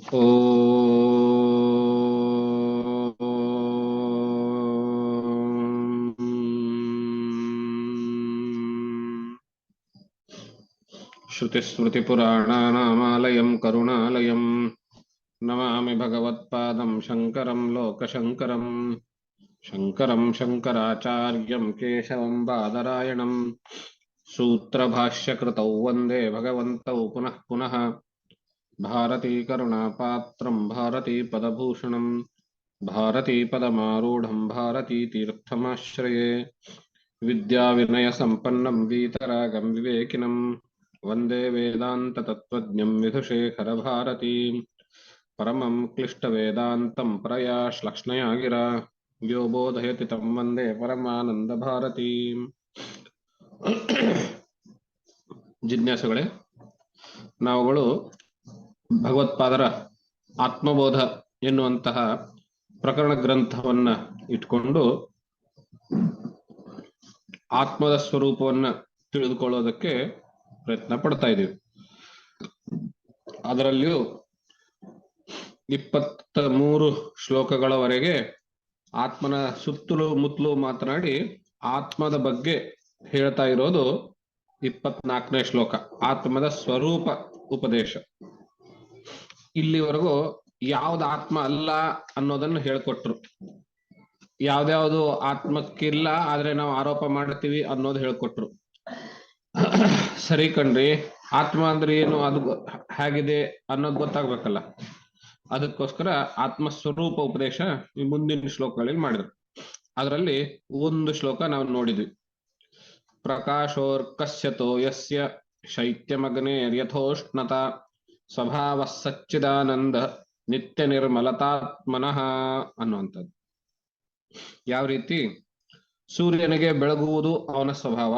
श्रुतिस्मृतिपुराणानामालयं करुणालयं नमामि भगवत्पादं शङ्करं लोकशङ्करं शङ्करं शङ्कराचार्यं केशवं बादरायणं सूत्रभाष्यकृतौ वन्दे भगवन्तौ पुनः पुनः भारतीकरुणापात्रं भारतीपदभूषणं भारतीपदमारूढं भारतीतीर्थमाश्रये विद्याविनयसम्पन्नं वीतरागं विवेकिनं वन्दे वेदान्ततत्त्वज्ञं विधुशेखरभारतीं परमं क्लिष्टवेदान्तं प्रयाश्लक्ष्णया गिरा यो बोधयति तं वन्दे परमानन्दभारतीम् ಜಿಜ್ಞಾಸುಗಳೇ, ನಾವುಗಳು ಭಗವತ್ಪಾದರ ಆತ್ಮಬೋಧ ಎನ್ನುವಂತಹ ಪ್ರಕರಣ ಗ್ರಂಥವನ್ನ ಇಟ್ಕೊಂಡು ಆತ್ಮದ ಸ್ವರೂಪವನ್ನ ತಿಳಿದುಕೊಳ್ಳೋದಕ್ಕೆ ಪ್ರಯತ್ನ ಪಡ್ತಾ ಇದ್ದೀವಿ. ಅದರಲ್ಲಿಯೂ 23 ಶ್ಲೋಕಗಳವರೆಗೆ ಆತ್ಮನ ಸುತ್ತಲೂ ಮುತ್ತಲೂ ಮಾತನಾಡಿ ಆತ್ಮದ ಬಗ್ಗೆ ಹೇಳ್ತಾ ಇರೋದು 24ನೇ ಶ್ಲೋಕ, ಆತ್ಮದ ಸ್ವರೂಪ ಉಪದೇಶ. ಇಲ್ಲಿವರೆಗೂ ಯಾವ್ದು ಆತ್ಮ ಅಲ್ಲ ಅನ್ನೋದನ್ನು ಹೇಳ್ಕೊಟ್ರು, ಯಾವ್ದ್ಯಾವ್ದು ಆತ್ಮಕ್ಕಿಲ್ಲ ಆದ್ರೆ ನಾವು ಆರೋಪ ಮಾಡ್ತೀವಿ ಅನ್ನೋದು ಹೇಳ್ಕೊಟ್ರು. ಸರಿ ಕಣ್ರಿ, ಆತ್ಮ ಅಂದ್ರೆ ಏನು, ಅದು ಹೇಗಿದೆ ಅನ್ನೋದು ಗೊತ್ತಾಗ್ಬೇಕಲ್ಲ. ಅದಕ್ಕೋಸ್ಕರ ಆತ್ಮ ಸ್ವರೂಪ ಉಪದೇಶ ಈ ಮುಂದಿನ ಶ್ಲೋಕಗಳಲ್ಲಿ ಮಾಡಿದ್ರು. ಅದರಲ್ಲಿ ಒಂದು ಶ್ಲೋಕ ನಾವು ನೋಡಿದ್ವಿ. ಪ್ರಕಾಶೋರ್ಕಸ್ಯತೋ ಯಸ್ಯ ಶೈತ್ಯಮಗ್ನೇರ್ಯಥೋಷ್ಣತ ಸ್ವಭಾವ ಸಚ್ಚಿದಾನಂದ ನಿತ್ಯ ನಿರ್ಮಲತಾತ್ಮನಃ ಅನ್ನುವಂಥದ್ದು. ಯಾವ ರೀತಿ ಸೂರ್ಯನಿಗೆ ಬೆಳಗುವುದು ಅವನ ಸ್ವಭಾವ,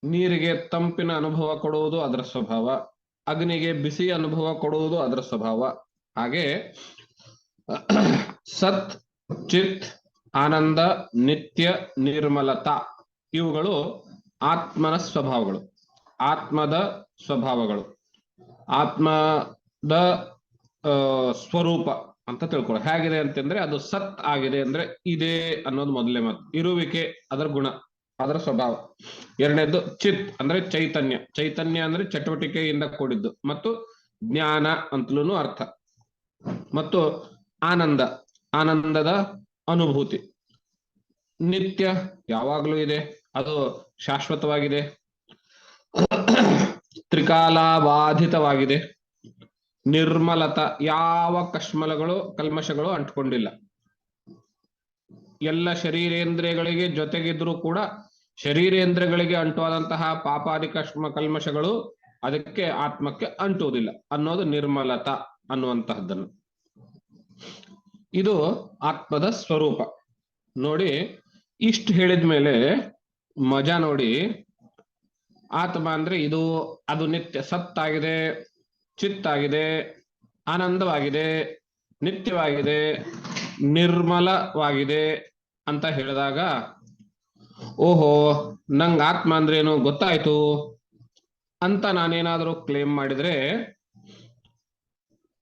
ನೀರಿಗೆ ತಂಪಿನ ಅನುಭವ ಕೊಡುವುದು ಅದರ ಸ್ವಭಾವ, ಅಗ್ನಿಗೆ ಬಿಸಿ ಅನುಭವ ಕೊಡುವುದು ಅದರ ಸ್ವಭಾವ. ಹಾಗೆ ಸತ್, ಚಿತ್, ಆನಂದ, ನಿತ್ಯ, ನಿರ್ಮಲತಾ ಇವುಗಳು ಆತ್ಮನ ಸ್ವಭಾವಗಳು, ಆತ್ಮದ ಸ್ವಭಾವಗಳು, ಆತ್ಮದ ಸ್ವರೂಪ ಅಂತ ತಿಳ್ಕೊಳ್ಳೋ. ಹೇಗಿದೆ ಅಂತಂದ್ರೆ ಅದು ಸತ್ ಆಗಿದೆ ಅಂದ್ರೆ ಇದೆ ಅನ್ನೋದು ಮೊದಲೇ ಮಾತು. ಇರುವಿಕೆ ಅದರ ಗುಣ, ಅದರ ಸ್ವಭಾವ. ಎರಡನೇದು ಚಿತ್ ಅಂದ್ರೆ ಚೈತನ್ಯ, ಚೈತನ್ಯ ಅಂದ್ರೆ ಚಟುವಟಿಕೆಯಿಂದ ಕೂಡಿದ್ದು ಮತ್ತು ಜ್ಞಾನ ಅಂತಲೂ ಅರ್ಥ. ಮತ್ತು ಆನಂದ, ಆನಂದದ ಅನುಭೂತಿ. ನಿತ್ಯ ಯಾವಾಗಲೂ ಇದೆ, ಅದು ಶಾಶ್ವತವಾಗಿದೆ, ತ್ರಿಕಾಲಾಬಾಧಿತವಾಗಿದೆ. ನಿರ್ಮಲತ, ಯಾವ ಕಲ್ಮಶಗಳು ಅಂಟ್ಕೊಂಡಿಲ್ಲ. ಎಲ್ಲ ಶರೀರೇಂದ್ರಿಯಗಳಿಗೆ ಜೊತೆಗಿದ್ರೂ ಕೂಡ ಶರೀರೇಂದ್ರಿಯಗಳಿಗೆ ಅಂಟುವಾದಂತಹ ಪಾಪಾದಿ ಕಲ್ಮಶಗಳು ಅದಕ್ಕೆ ಆತ್ಮಕ್ಕೆ ಅಂಟುವುದಿಲ್ಲ ಅನ್ನೋದು ನಿರ್ಮಲತ ಅನ್ನುವಂತಹದ್ದನ್ನು. ಇದು ಆತ್ಮದ ಸ್ವರೂಪ. ನೋಡಿ, ಇಷ್ಟು ಹೇಳಿದ ಮೇಲೆ ಮಜಾ ನೋಡಿ. ಆತ್ಮ ಅಂದ್ರೆ ಇದು, ಅದು ನಿತ್ಯ ಸತ್ತಾಗಿದೆ, ಚಿತ್ತಾಗಿದೆ, ಆನಂದವಾಗಿದೆ, ನಿತ್ಯವಾಗಿದೆ, ನಿರ್ಮಲವಾಗಿದೆ ಅಂತ ಹೇಳಿದಾಗ ಓಹೋ, ನಂಗೆ ಆತ್ಮ ಅಂದ್ರೆ ಏನು ಗೊತ್ತಾಯ್ತು ಅಂತ ನಾನೇನಾದ್ರೂ ಕ್ಲೇಮ್ ಮಾಡಿದ್ರೆ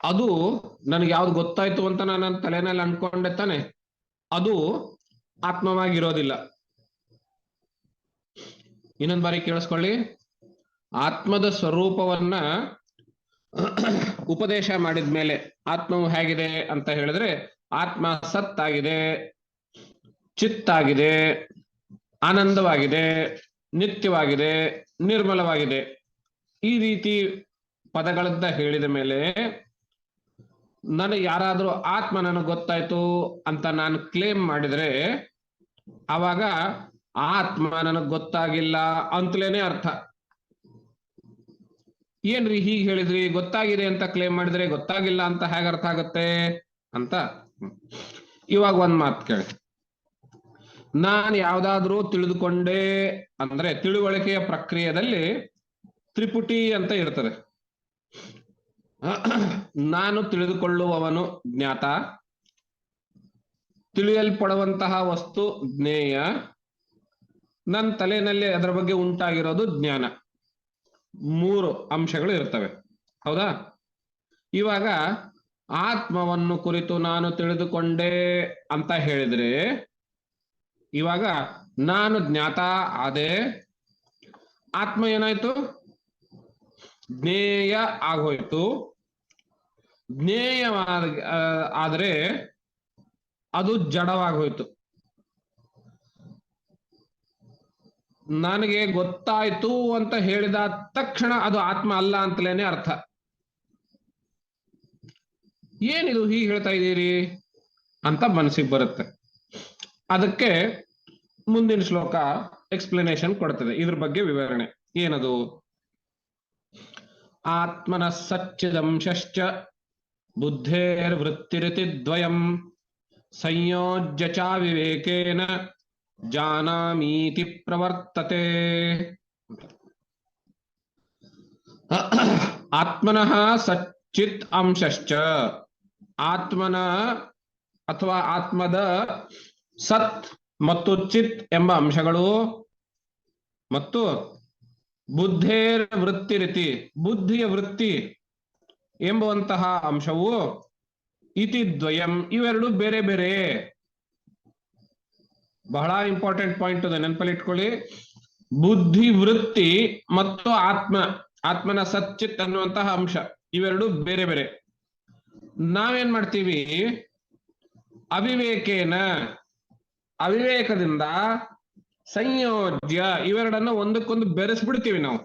ಅದು ನನಗೆ ಯಾವ್ದು ಗೊತ್ತಾಯ್ತು ಅಂತ ನಾನು ತಲೆನಲ್ಲಿ ಅನ್ಕೊಂಡೆ ತಾನೆ, ಅದು ಆತ್ಮವಾಗಿರೋದಿಲ್ಲ. ಇನ್ನೊಂದ್ ಬಾರಿ ಕೇಳಿಸ್ಕೊಳ್ಳಿ. ಆತ್ಮದ ಸ್ವರೂಪವನ್ನ ಉಪದೇಶ ಮಾಡಿದ್ಮೇಲೆ ಆತ್ಮವು ಹೇಗಿದೆ ಅಂತ ಹೇಳಿದ್ರೆ, ಆತ್ಮ ಸತ್ತಾಗಿದೆ, ಚಿತ್ತಾಗಿದೆ, ಆನಂದವಾಗಿದೆ, ನಿತ್ಯವಾಗಿದೆ, ನಿರ್ಮಲವಾಗಿದೆ. ಈ ರೀತಿ ಪದಗಳಿಂದ ಹೇಳಿದ ಮೇಲೆ ನನಗೆ ಯಾರಾದ್ರೂ ಆತ್ಮ ನನಗೆ ಗೊತ್ತಾಯ್ತು ಅಂತ ನಾನು ಕ್ಲೇಮ್ ಮಾಡಿದ್ರೆ ಅವಾಗ ಆತ್ಮ ನನಗ್ ಗೊತ್ತಾಗಿಲ್ಲ ಅಂತಲೇನೆ ಅರ್ಥ. ಏನ್ರಿ ಹೀಗೆ ಹೇಳಿದ್ರಿ, ಗೊತ್ತಾಗಿದೆ ಅಂತ ಕ್ಲೇಮ್ ಮಾಡಿದ್ರೆ ಗೊತ್ತಾಗಿಲ್ಲ ಅಂತ ಹೇಗೆ ಅರ್ಥ ಆಗುತ್ತೆ ಅಂತ. ಇವಾಗ ಒಂದ್ ಮಾತು ಕೇಳಿ. ನಾನು ಯಾವ್ದಾದ್ರೂ ತಿಳಿದುಕೊಂಡೆ ಅಂದ್ರೆ ತಿಳುವಳಿಕೆಯ ಪ್ರಕ್ರಿಯೆಯಲ್ಲಿ ತ್ರಿಪುಟಿ ಅಂತ ಇರ್ತದೆ. ನಾನು ತಿಳಿದುಕೊಳ್ಳುವವನು ಜ್ಞಾತ, ತಿಳಿಯಲ್ಪಡುವಂತಹ ವಸ್ತು ಜ್ಞೇಯ, ನನ್ನ ತಲೆಯಲ್ಲಿ ಅದರ ಬಗ್ಗೆ ಉಂಟಾಗಿರೋದು ಜ್ಞಾನ. 3 ಅಂಶಗಳು ಇರ್ತವೆ, ಹೌದಾ? ಇವಾಗ ಆತ್ಮವನ್ನು ಕುರಿತು ನಾನು ತಿಳಿದುಕೊಂಡೆ ಅಂತ ಹೇಳಿದ್ರೆ ಇವಾಗ ನಾನು ಜ್ಞಾತ ಆದೆ, ಆತ್ಮ ಏನಾಯ್ತು? ಜ್ಞೇಯ ಆಗೋಯ್ತು. ಜ್ಞೇಯವಾದ ಆದ್ರೆ ಅದು ಜಡವಾಗೋಯ್ತು. ನನಗೆ ಗೊತ್ತಾಯ್ತು ಅಂತ ಹೇಳಿದ ತಕ್ಷಣ ಅದು ಆತ್ಮ ಅಲ್ಲ ಅಂತಲೇನೆ ಅರ್ಥ. ಏನಿದು ಹೀಗೆ ಹೇಳ್ತಾ ಇದ್ದೀರಿ ಅಂತ ಮನಸ್ಸಿಗೆ ಬರುತ್ತೆ. ಅದಕ್ಕೆ ಮುಂದಿನ ಶ್ಲೋಕ ಎಕ್ಸ್ಪ್ಲನೇಷನ್ ಕೊಡ್ತದೆ, ಇದ್ರ ಬಗ್ಗೆ ವಿವರಣೆ. ಏನದು? ಆತ್ಮನ ಸಚ್ಚಿದಂಶ್ಚ ಬುದ್ಧೇರ್ವೃತ್ತಿರಿತಿ ದ್ವಯಂ ಸಂಯೋಜ್ಯ ಚ ವಿವೇಕೇನ ಜಾನಾಮೀತಿ ಪ್ರವರ್ತತೆ. ಆತ್ಮನಃ ಸಚ್ಚಿತ್ ಅಂಶಶ್ಚ, ಆತ್ಮನ ಅಥವಾ ಆತ್ಮದ ಸತ್ ಮತ್ತು ಚಿತ್ ಎಂಬ ಅಂಶಗಳು ಮತ್ತು ಬುದ್ಧೇರ್ ವೃತ್ತಿರಿತಿ, ಬುದ್ಧಿಯ ವೃತ್ತಿ ಎಂಬುವಂತಹ ಅಂಶವು ಇತಿ ದ್ವಯಂ, ಇವೆರಡು ಬೇರೆ ಬೇರೆ. ಬಹಳ ಇಂಪಾರ್ಟೆಂಟ್ ಪಾಯಿಂಟ್ ಇದೆ, ನೆನಪಲ್ಲಿ ಇಟ್ಕೊಳ್ಳಿ. ಬುದ್ಧಿ ವೃತ್ತಿ ಮತ್ತು ಆತ್ಮನ ಸಚ್ಚಿತ್ ಅನ್ನುವಂತಹ ಅಂಶ ಇವೆರಡು ಬೇರೆ ಬೇರೆ. ನಾವೇನ್ ಮಾಡ್ತೀವಿ? ಅವಿವೇಕದಿಂದ ಸಂಯೋಜ್ಯ ಇವೆರಡನ್ನ ಒಂದಕ್ಕೊಂದು ಬೆರೆಸ್ಬಿಡ್ತೀವಿ ನಾವು.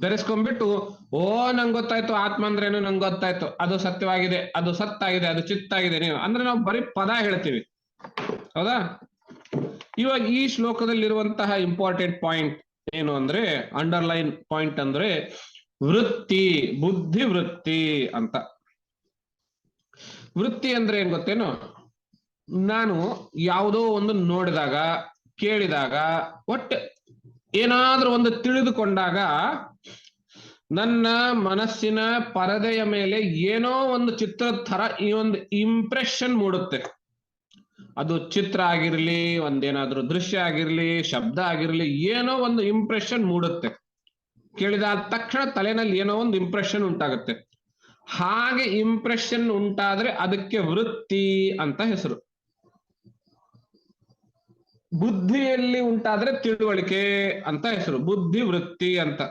ಬೆರೆಸ್ಕೊಂಡ್ಬಿಟ್ಟು ನಂಗೆ ಗೊತ್ತಾಯ್ತು ಆತ್ಮ ಅಂದ್ರೇನು, ನಂಗೆ ಗೊತ್ತಾಯ್ತು ಅದು ಸತ್ಯವಾಗಿದೆ, ಅದು ಸತ್ತಾಗಿದೆ, ಅದು ಚಿತ್ತಾಗಿದೆ ನೀವು ಅಂದ್ರೆ ನಾವು ಬರೀ ಪದ ಹೇಳ್ತೀವಿ. ಹೌದಾ? ಇವಾಗ ಈ ಶ್ಲೋಕದಲ್ಲಿರುವಂತಹ ಇಂಪಾರ್ಟೆಂಟ್ ಪಾಯಿಂಟ್ ಏನು ಅಂದ್ರೆ, ಅಂಡರ್ಲೈನ್ ಪಾಯಿಂಟ್ ಅಂದ್ರೆ ವೃತ್ತಿ, ಬುದ್ಧಿ ವೃತ್ತಿ ಅಂತ. ವೃತ್ತಿ ಅಂದ್ರೆ ಏನ್ ಗೊತ್ತೇನು? ನಾನು ಯಾವುದೋ ಒಂದು ನೋಡಿದಾಗ, ಕೇಳಿದಾಗ, ಒಟ್ಟು ಏನಾದ್ರೂ ಒಂದು ತಿಳಿದುಕೊಂಡಾಗ ನನ್ನ ಮನಸ್ಸಿನ ಪರದೆಯ ಮೇಲೆ ಏನೋ ಒಂದು ಚಿತ್ರದ ತರ ಈ ಒಂದು ಇಂಪ್ರೆಷನ್ ಮೂಡುತ್ತೆ. ಅದು ಚಿತ್ರ ಆಗಿರ್ಲಿ, ಒಂದೇನಾದ್ರೂ ದೃಶ್ಯ ಆಗಿರ್ಲಿ, ಶಬ್ದ ಆಗಿರ್ಲಿ, ಏನೋ ಒಂದು ಇಂಪ್ರೆಷನ್ ಮೂಡುತ್ತೆ. ಕೇಳಿದ ತಕ್ಷಣ ತಲೆನಲ್ಲಿ ಏನೋ ಒಂದು ಇಂಪ್ರೆಷನ್ ಉಂಟಾಗುತ್ತೆ. ಹಾಗೆ ಇಂಪ್ರೆಷನ್ ಉಂಟಾದ್ರೆ ಅದಕ್ಕೆ ವೃತ್ತಿ ಅಂತ ಹೆಸರು. ಬುದ್ಧಿಯಲ್ಲಿ ಉಂಟಾದ್ರೆ ತಿಳುವಳಿಕೆ ಅಂತ ಹೆಸರು, ಬುದ್ಧಿ ವೃತ್ತಿ ಅಂತ.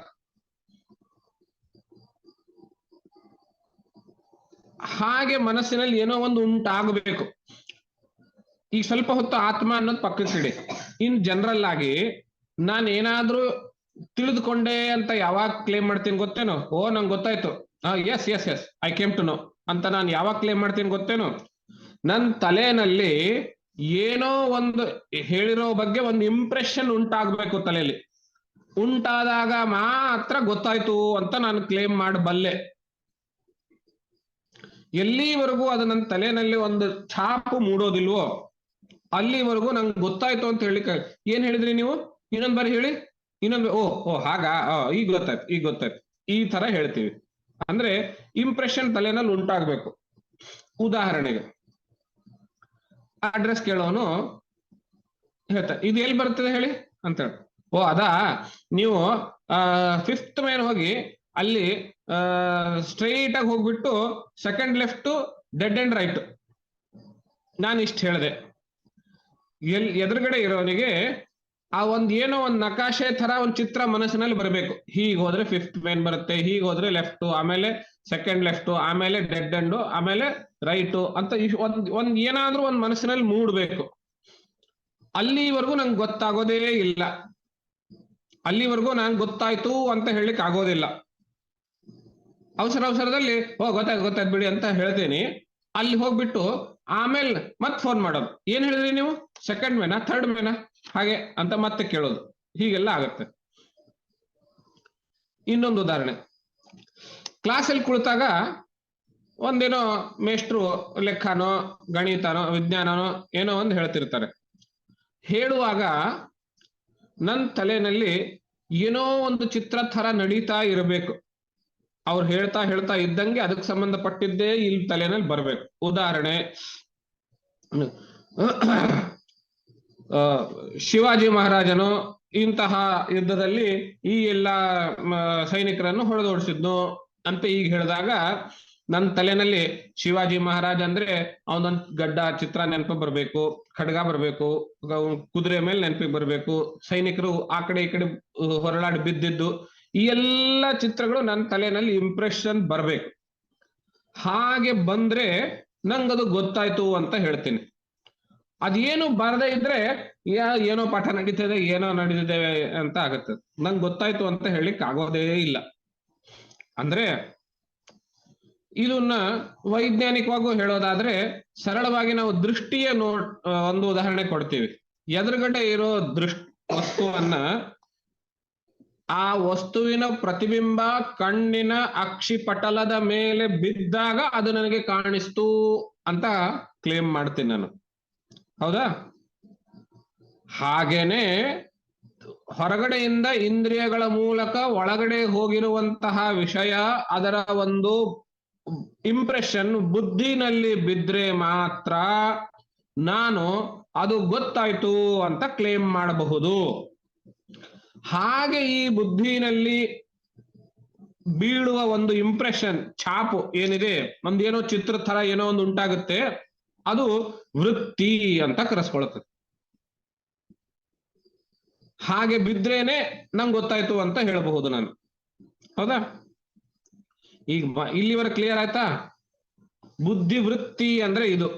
ಹಾಗೆ ಮನಸ್ಸಿನಲ್ಲಿ ಏನೋ ಒಂದು ಉಂಟಾಗಬೇಕು. ಈಗ ಸ್ವಲ್ಪ ಹೊತ್ತು ಆತ್ಮ ಅನ್ನೋದು ಪಕ್ಕಕ್ಕಿಡಿ. ಇನ್ ಜನರಲ್ ಆಗಿ ನಾನು ಏನಾದ್ರೂ ತಿಳಿದುಕೊಂಡೆ ಅಂತ ಯಾವಾಗ ಕ್ಲೇಮ್ ಮಾಡ್ತೀನಿ ಗೊತ್ತೇನೋ? ನಂಗೆ ಗೊತ್ತಾಯ್ತು, yes yes yes I came to know ಅಂತ ನಾನು ಯಾವಾಗ ಕ್ಲೇಮ್ ಮಾಡ್ತೀನಿ ಗೊತ್ತೇನೋ? ನನ್ನ ತಲೆಯಲ್ಲಿ ಏನೋ ಒಂದು ಹೇಳಿರೋ ಬಗ್ಗೆ ಒಂದು ಇಂಪ್ರೆಷನ್ ಉಂಟಾಗಬೇಕು ತಲೆಯಲ್ಲಿ. ಉಂಟಾದಾಗ ಮಾತ್ರ ಗೊತ್ತಾಯ್ತು ಅಂತ ನಾನು ಕ್ಲೇಮ್ ಮಾಡಬಲ್ಲೆ. ಎಲ್ಲಿವರೆಗೂ ಅದು ನನ್ನ ತಲೆಯಲ್ಲಿ ಒಂದು ಛಾಪು ಮೂಡೋದಿಲ್ವೋ ಅಲ್ಲಿವರೆಗೂ ನಂಗೆ ಗೊತ್ತಾಯ್ತು ಅಂತ ಹೇಳಿ. ಏನ್ ಹೇಳಿದ್ರಿ ನೀವು? ಇನ್ನೊಂದ್ ಬಾರಿ ಹೇಳಿ. ಇನ್ನೊಂದು ಹಾಗ ಈಗ ಗೊತ್ತಾಯ್ತು ಈ ತರ ಹೇಳ್ತೀವಿ. ಅಂದ್ರೆ ಇಂಪ್ರೆಷನ್ ತಲೆನಲ್ಲಿ ಉಂಟಾಗ್ಬೇಕು. ಉದಾಹರಣೆಗೆ ಅಡ್ರೆಸ್ ಕೇಳೋನು ಹೇಳ್ತಾ, ಇದು ಎಲ್ಲಿ ಬರ್ತದೆ ಹೇಳಿ ಅಂತ ಹೇಳಿ. ಅದಾ, ನೀವು 5th ಮೇನ್ ಹೋಗಿ ಅಲ್ಲಿ ಸ್ಟ್ರೈಟ್ ಆಗಿ ಹೋಗ್ಬಿಟ್ಟು second left dead and write. ನಾನು ಇಷ್ಟು ಹೇಳಿದೆ. ಎದುರುಗಡೆ ಇರೋನಿಗೆ ಆ ಏನೋ ಒಂದು ನಕಾಶೆ ತರ ಒಂದು ಚಿತ್ರ ಮನಸ್ಸಿನಲ್ಲಿ ಬರಬೇಕು. ಹೀಗೆ ಹೋದ್ರೆ 5th ಮೇನ್ ಬರುತ್ತೆ, ಹೀಗೆ ಹೋದ್ರೆ ಲೆಫ್ಟ್, ಆಮೇಲೆ ಸೆಕೆಂಡ್ ಲೆಫ್ಟ್, ಆಮೇಲೆ ಡೆಡ್ ಅಂಡ್, ಆಮೇಲೆ ರೈಟ್ ಅಂತ ಒಂದ್ ಏನಾದ್ರೂ ಒಂದ್ ಮನಸ್ಸಿನಲ್ಲಿ ಮೂಡ್ಬೇಕು. ಅಲ್ಲಿವರೆಗೂ ನಂಗೆ ಗೊತ್ತಾಗೋದೇ ಇಲ್ಲ. ಅಲ್ಲಿವರೆಗೂ ನಂಗೆ ಗೊತ್ತಾಯ್ತು ಅಂತ ಹೇಳಲಿಕ್ಕೆ ಆಗೋದಿಲ್ಲ. ಅವಸರದಲ್ಲಿ ಗೊತ್ತಾಯ್ತು ಬಿಡಿ ಅಂತ ಹೇಳ್ತೀನಿ. ಅಲ್ಲಿ ಹೋಗ್ಬಿಟ್ಟು ಆಮೇಲೆ ಮತ್ತೆ ಫೋನ್ ಮಾಡೋದು, ಏನ್ ಹೇಳಿದ್ರಿ ನೀವು? ಸೆಕೆಂಡ್ ಮೇನಾ, ಥರ್ಡ್ ಮೇನಾ, ಹಾಗೆ ಅಂತ ಮತ್ತೆ ಕೇಳೋದು. ಹೀಗೆಲ್ಲ ಆಗುತ್ತೆ. ಇನ್ನೊಂದು ಉದಾಹರಣೆ, ಕ್ಲಾಸಲ್ಲಿ ಕುಳಿತಾಗ ಒಂದೇನೋ ಮೇಷ್ಟ್ರು ಲೆಕ್ಕನೋ ಗಣಿತನೋ ವಿಜ್ಞಾನನೋ ಏನೋ ಒಂದು ಹೇಳ್ತಿರ್ತಾರೆ. ಹೇಳುವಾಗ ನನ್ನ ತಲೆನಲ್ಲಿ ಏನೋ ಒಂದು ಚಿತ್ರ ತರ ನಡೀತಾ ಇರಬೇಕು. ಅವ್ರು ಹೇಳ್ತಾ ಇದ್ದಂಗೆ ಅದಕ್ಕೆ ಸಂಬಂಧಪಟ್ಟಿದ್ದೇ ಇಲ್ಲಿ ತಲೆನಲ್ಲಿ ಬರ್ಬೇಕು. ಉದಾಹರಣೆ, ಶಿವಾಜಿ ಮಹಾರಾಜನು ಇಂತಹ ಯುದ್ಧದಲ್ಲಿ ಈ ಎಲ್ಲ ಸೈನಿಕರನ್ನು ಹೊಡೆದೋಡಿಸಿದ್ನು ಅಂತ ಈಗ ಹೇಳಿದಾಗ ನನ್ನ ತಲೆನಲ್ಲಿ ಶಿವಾಜಿ ಮಹಾರಾಜ್ ಅಂದ್ರೆ ಅವನೊಂದ್ ಗಡ್ಡ ಚಿತ್ರ ನೆನಪು ಬರ್ಬೇಕು, ಖಡ್ಗ ಬರ್ಬೇಕು, ಕುದುರೆ ಮೇಲೆ ನೆನಪಿಗೆ ಬರ್ಬೇಕು, ಸೈನಿಕರು ಆ ಕಡೆ ಈ ಕಡೆ ಹೊರಳಾಡಿ ಬಿದ್ದಿದ್ದು, ಈ ಎಲ್ಲ ಚಿತ್ರಗಳು ನನ್ನ ತಲೆನಲ್ಲಿ ಇಂಪ್ರೆಷನ್ ಬರ್ಬೇಕು. ಹಾಗೆ ಬಂದ್ರೆ ನಂಗದು ಗೊತ್ತಾಯ್ತು ಅಂತ ಹೇಳ್ತೀನಿ. ಅದೇನು ಬರದೇ ಇದ್ರೆ ಏನೋ ಪಾಠ ನಡೀತದೆ, ಏನೋ ನಡೀತಿದೆ ಅಂತ ಆಗತ್ತೆ. ನಂಗೆ ಗೊತ್ತಾಯ್ತು ಅಂತ ಹೇಳಿಕ್ ಆಗೋದೇ ಇಲ್ಲ. ಅಂದ್ರೆ ಇದನ್ನ ವೈಜ್ಞಾನಿಕವಾಗೂ ಹೇಳೋದಾದ್ರೆ ಸರಳವಾಗಿ ನಾವು ದೃಷ್ಟಿಯ ಒಂದು ಉದಾಹರಣೆ ಕೊಡ್ತೀವಿ. ಎದುರುಗಡೆ ಇರೋ ವಸ್ತುವನ್ನ ಆ ವಸ್ತುವಿನ ಪ್ರತಿಬಿಂಬ ಕಣ್ಣಿನ ಅಕ್ಷಿಪಟಲದ ಮೇಲೆ ಬಿದ್ದಾಗ ಅದು ನನಗೆ ಕಾಣಿಸ್ತು ಅಂತ ಕ್ಲೇಮ್ ಮಾಡ್ತೀನಿ ನಾನು. ಹೌದಾ? ಹಾಗೇನೆ ಹೊರಗಡೆಯಿಂದ ಇಂದ್ರಿಯಗಳ ಮೂಲಕ ಒಳಗಡೆ ಹೋಗಿರುವಂತಹ ವಿಷಯ, ಅದರ ಒಂದು ಇಂಪ್ರೆಷನ್ ಬುದ್ಧಿನಲ್ಲಿ ಬಿದ್ರೆ ಮಾತ್ರ ನಾನು ಅದು ಗೊತ್ತಾಯ್ತು ಅಂತ ಕ್ಲೇಮ್ ಮಾಡಬಹುದು. ಹಾಗೆ ಈ ಬುದ್ಧಿನಲ್ಲಿ ಬೀಳುವ ಒಂದು ಇಂಪ್ರೆಷನ್, ಛಾಪು ಏನಿದೆ, ಒಂದೇನೋ ಚಿತ್ರ ತರ ಏನೋ ಒಂದು ಉಂಟಾಗುತ್ತೆ, ಅದು ವೃತ್ತಿ ಅಂತ ಕರೆಸ್ಕೊಳ್ತದೆ. ಹಾಗೆ ಬಿದ್ರೇನೆ ನಂಗೆ ಗೊತ್ತಾಯ್ತು ಅಂತ ಹೇಳಬಹುದು ನಾನು. ಹೌದಾ? ಈಗ ಇಲ್ಲಿವರೆಗೆ ಕ್ಲಿಯರ್ ಆಯ್ತಾ? ಬುದ್ಧಿವೃತ್ತಿ ಅಂದ್ರೆ ಇದು.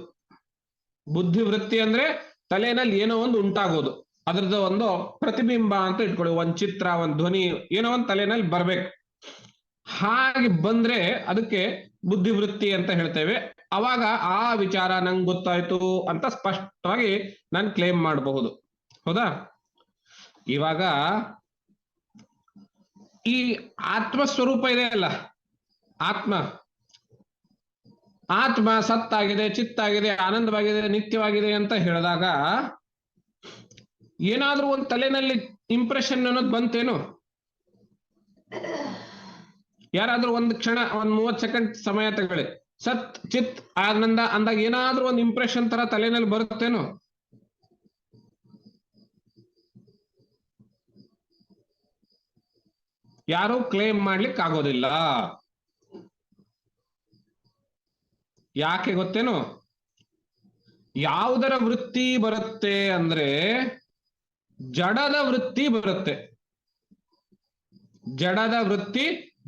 ಬುದ್ಧಿವೃತ್ತಿ ಅಂದ್ರೆ ತಲೆನಲ್ಲಿ ಏನೋ ಒಂದು ಉಂಟಾಗೋದು, ಅದ್ರದ್ದು ಒಂದು ಪ್ರತಿಬಿಂಬ ಅಂತ ಇಟ್ಕೊಳ್ಳಿ, ಒಂದ್ ಚಿತ್ರ, ಒಂದ್ ಧ್ವನಿ, ಏನೋ ಒಂದು ತಲೆನಲ್ಲಿ ಬರ್ಬೇಕು. ಹಾಗೆ ಬಂದ್ರೆ ಅದಕ್ಕೆ ಬುದ್ಧಿವೃತ್ತಿ ಅಂತ ಹೇಳ್ತೇವೆ. ಅವಾಗ ಆ ವಿಚಾರ ನಂಗೆ ಗೊತ್ತಾಯ್ತು ಅಂತ ಸ್ಪಷ್ಟವಾಗಿ ನಾನು ಕ್ಲೇಮ್ ಮಾಡಬಹುದು. ಹೌದಾ? ಇವಾಗ ಈ ಆತ್ಮ ಸ್ವರೂಪ ಇದೆ ಅಲ್ಲ, ಆತ್ಮ ಸತ್ತಾಗಿದೆ, ಚಿತ್ತಾಗಿದೆ, ಆನಂದವಾಗಿದೆ, ನಿತ್ಯವಾಗಿದೆ ಅಂತ ಹೇಳಿದಾಗ ಏನಾದ್ರೂ ಒಂದು ತಲೆನಲ್ಲಿ ಇಂಪ್ರೆಷನ್ ಅನ್ನೋದು ಬಂತೇನು? ಯಾರಾದ್ರೂ ಒಂದು ಕ್ಷಣ, ಒಂದ್ 30 ಸೆಕೆಂಡ್ ಸಮಯ ತಗೊಳ್ಳಿ, ಸತ್ ಚಿತ್ ಆನಂದ ಅಂದಾಗ ಏನಾದ್ರೂ ಒಂದು ಇಂಪ್ರೆಷನ್ ತರ ತಲೆನಲ್ಲಿ ಬರುತ್ತೇನು? ಯಾರು ಕ್ಲೇಮ್ ಮಾಡ್ಲಿಕ್ಕೆ ಆಗೋದಿಲ್ಲ. ಯಾಕೆ ಗೊತ್ತೇನು? ಯಾವುದರ ವೃತ್ತಿ ಬರುತ್ತೆ ಅಂದ್ರೆ ಜಡದ ವೃತ್ತಿ ಬರುತ್ತೆ. ಜಡದ ವೃತ್ತಿ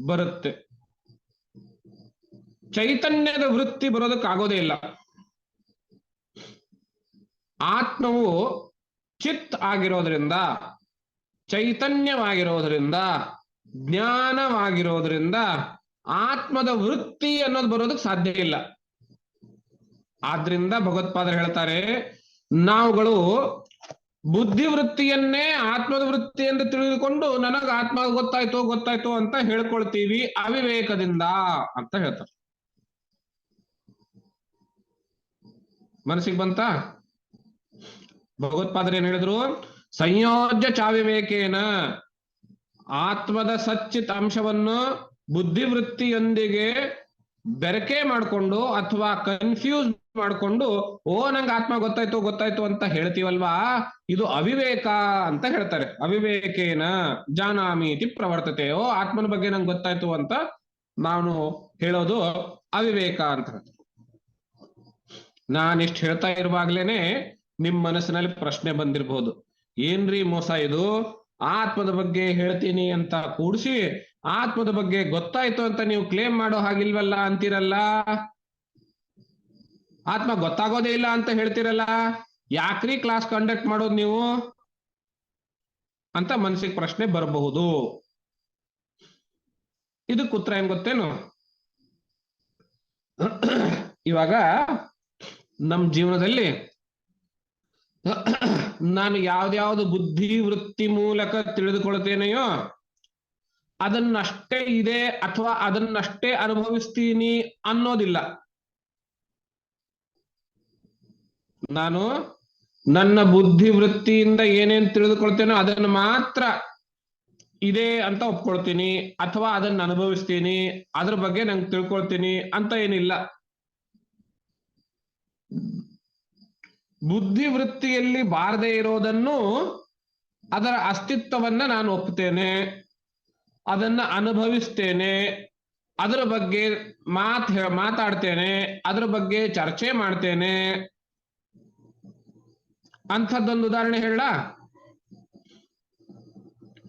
ಬರುತ್ತೆ, ಚೈತನ್ಯದ ವೃತ್ತಿ ಬರೋದಕ್ಕಾಗೋದೇ ಇಲ್ಲ. ಆತ್ಮವು ಚಿತ್ ಆಗಿರೋದ್ರಿಂದ, ಚೈತನ್ಯವಾಗಿರೋದ್ರಿಂದ, ಜ್ಞಾನವಾಗಿರೋದ್ರಿಂದ ಆತ್ಮದ ವೃತ್ತಿ ಅನ್ನೋದು ಬರೋದಕ್ಕೆ ಸಾಧ್ಯ ಇಲ್ಲ. ಆದ್ರಿಂದ ಭಗವತ್ಪಾದರು ಹೇಳ್ತಾರೆ, ನಾವುಗಳು ಬುದ್ಧಿವೃತ್ತಿಯನ್ನೇ ಆತ್ಮದ ವೃತ್ತಿ ಎಂದು ತಿಳಿದುಕೊಂಡು ನನಗೆ ಆತ್ಮ ಗೊತ್ತಾಯ್ತು ಅಂತ ಹೇಳ್ಕೊಳ್ತೀವಿ ಅವಿವೇಕದಿಂದ ಅಂತ ಹೇಳ್ತಾರೆ. ಮನಸ್ಸಿಗೆ ಬಂತ? ಭಗವತ್ಪಾದರು ಏನ್ ಹೇಳಿದ್ರು? ಸಂಯೋಜ್ಯ ಚಾವಿವೇಕೇನ, ಆತ್ಮದ ಸಚ್ಚಿತ್ ಅಂಶವನ್ನು ಬುದ್ಧಿವೃತ್ತಿಯೊಂದಿಗೆ ಬೆರಕೆ ಮಾಡಿಕೊಂಡು ಅಥವಾ ಕನ್ಫ್ಯೂಸ್ ಮಾಡಿಕೊಂಡು ನಂಗೆ ಆತ್ಮ ಗೊತ್ತಾಯ್ತು ಅಂತ ಹೇಳ್ತೀವಲ್ವಾ, ಇದು ಅವಿವೇಕ ಅಂತ ಹೇಳ್ತಾರೆ. ಅವಿವೇಕೇನ ಜಾನಾಮೀತಿ ಪ್ರವರ್ತತೆ. ಆತ್ಮನ ಬಗ್ಗೆ ನಂಗೆ ಗೊತ್ತಾಯ್ತು ಅಂತ ನಾನು ಹೇಳೋದು ಅವಿವೇಕ ಅಂತ. ನಾನಿಷ್ಟು ಹೇಳ್ತಾ ಇರುವಾಗ್ಲೇನೆ ನಿಮ್ ಮನಸ್ಸಿನಲ್ಲಿ ಪ್ರಶ್ನೆ ಬಂದಿರಬಹುದು, ಏನ್ರಿ ಮೋಸ ಇದು? ಆತ್ಮದ ಬಗ್ಗೆ ಹೇಳ್ತೀನಿ ಅಂತ ಕೂಡಿಸಿ ಆತ್ಮದ ಬಗ್ಗೆ ಗೊತ್ತಾಯ್ತು ಅಂತ ನೀವು ಕ್ಲೇಮ್ ಮಾಡೋ ಹಾಗಿಲ್ವಲ್ಲ ಅಂತೀರಲ್ಲ, ಆತ್ಮ ಗೊತ್ತಾಗೋದೇ ಇಲ್ಲ ಅಂತ ಹೇಳ್ತಿರಲ್ಲ, ಯಾಕ್ರಿ ಕ್ಲಾಸ್ ಕಂಡಕ್ಟ್ ಮಾಡೋದು ನೀವು ಅಂತ ಮನಸ್ಸಿಗೆ ಪ್ರಶ್ನೆ ಬರಬಹುದು. ಇದಕ್ಕೆ ಉತ್ತರ ಏನ್ ಗೊತ್ತೇನು? ಇವಾಗ ನಮ್ ಜೀವನದಲ್ಲಿ ನಾನು ಯಾವ್ದ್ಯಾವ್ದು ಬುದ್ಧಿವೃತ್ತಿ ಮೂಲಕ ತಿಳಿದುಕೊಳ್ತೇನೆಯೋ ಅದನ್ನಷ್ಟೇ ಇದೆ ಅಥವಾ ಅದನ್ನಷ್ಟೇ ಅನುಭವಿಸ್ತೀನಿ ಅನ್ನೋದಿಲ್ಲ. ನಾನು ನನ್ನ ಬುದ್ಧಿವೃತ್ತಿಯಿಂದ ಏನೇನ್ ತಿಳಿದುಕೊಳ್ತೇನೋ ಅದನ್ನು ಮಾತ್ರ ಇದೆ ಅಂತ ಒಪ್ಕೊಳ್ತೀನಿ, ಅಥವಾ ಅದನ್ನ ಅನುಭವಿಸ್ತೀನಿ, ಅದ್ರ ಬಗ್ಗೆ ನಂಗೆ ತಿಳ್ಕೊಳ್ತೀನಿ ಅಂತ ಏನಿಲ್ಲ. ಬುದ್ಧಿವೃತ್ತಿಯಲ್ಲಿ ಬಾರದೇ ಇರೋದನ್ನು, ಅದರ ಅಸ್ತಿತ್ವವನ್ನ ನಾನು ಒಪ್ತೇನೆ, ಅದನ್ನ ಅನುಭವಿಸ್ತೇನೆ, ಅದರ ಬಗ್ಗೆ ಮಾತಾಡ್ತೇನೆ, ಅದರ ಬಗ್ಗೆ ಚರ್ಚೆ ಮಾಡ್ತೇನೆ. ಅಂಥದ್ದೊಂದು ಉದಾಹರಣೆ ಹೇಳ.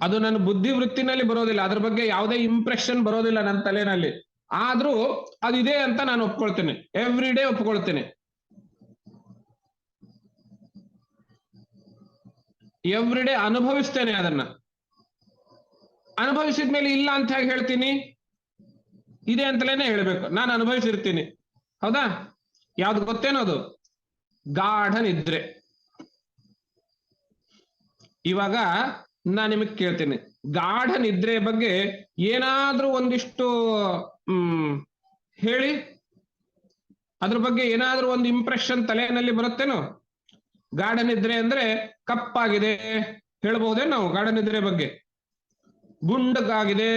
ಅದು ನನ್ನ ಬುದ್ಧಿವೃತ್ತಿನಲ್ಲಿ ಬರೋದಿಲ್ಲ, ಅದ್ರ ಬಗ್ಗೆ ಯಾವುದೇ ಇಂಪ್ರೆಷನ್ ಬರೋದಿಲ್ಲ ನನ್ನ ತಲೆನಲ್ಲಿ. ಆದ್ರೂ ಅದಿದೆ ಅಂತ ನಾನು ಒಪ್ಕೊಳ್ತೇನೆ, ಎವ್ರಿ ಡೇ ಒಪ್ಕೊಳ್ತೇನೆ. ಎವ್ರಿ ಡೇ ಅನುಭವಿಸ್ತೇನೆ. ಅದನ್ನ ಅನುಭವಿಸಿದ ಮೇಲೆ ಇಲ್ಲ ಅಂತ ಹೇಗೆ ಹೇಳ್ತೀನಿ? ಇದೆ ಅಂತಲೇನೆ ಹೇಳ್ಬೇಕು. ನಾನು ಅನುಭವಿಸಿರ್ತೀನಿ, ಹೌದಾ? ಯಾವ್ದು ಗೊತ್ತೇನೋ ಅದು? ಗಾಢ ನಿದ್ರೆ. ಇವಾಗ ನಾನು ನಿಮಗೆ ಕೇಳ್ತೇನೆ, ಗಾಢ ನಿದ್ರೆ ಬಗ್ಗೆ ಏನಾದ್ರೂ ಒಂದಿಷ್ಟು ಹೇಳಿ. ಅದ್ರ ಬಗ್ಗೆ ಏನಾದ್ರೂ ಒಂದು ಇಂಪ್ರೆಷನ್ ತಲೆಯಲ್ಲಿ ಬರುತ್ತೇನೋ? ಗಾಢ ನಿದ್ರೆ ಅಂದ್ರೆ ಕಪ್ಪಾಗಿದೆ ಹೇಳ್ಬಹುದೇ ನಾವು? ಗಾಢ ನಿದ್ರೆ ಬಗ್ಗೆ ಗುಂಡಗಾಗಿದೆ,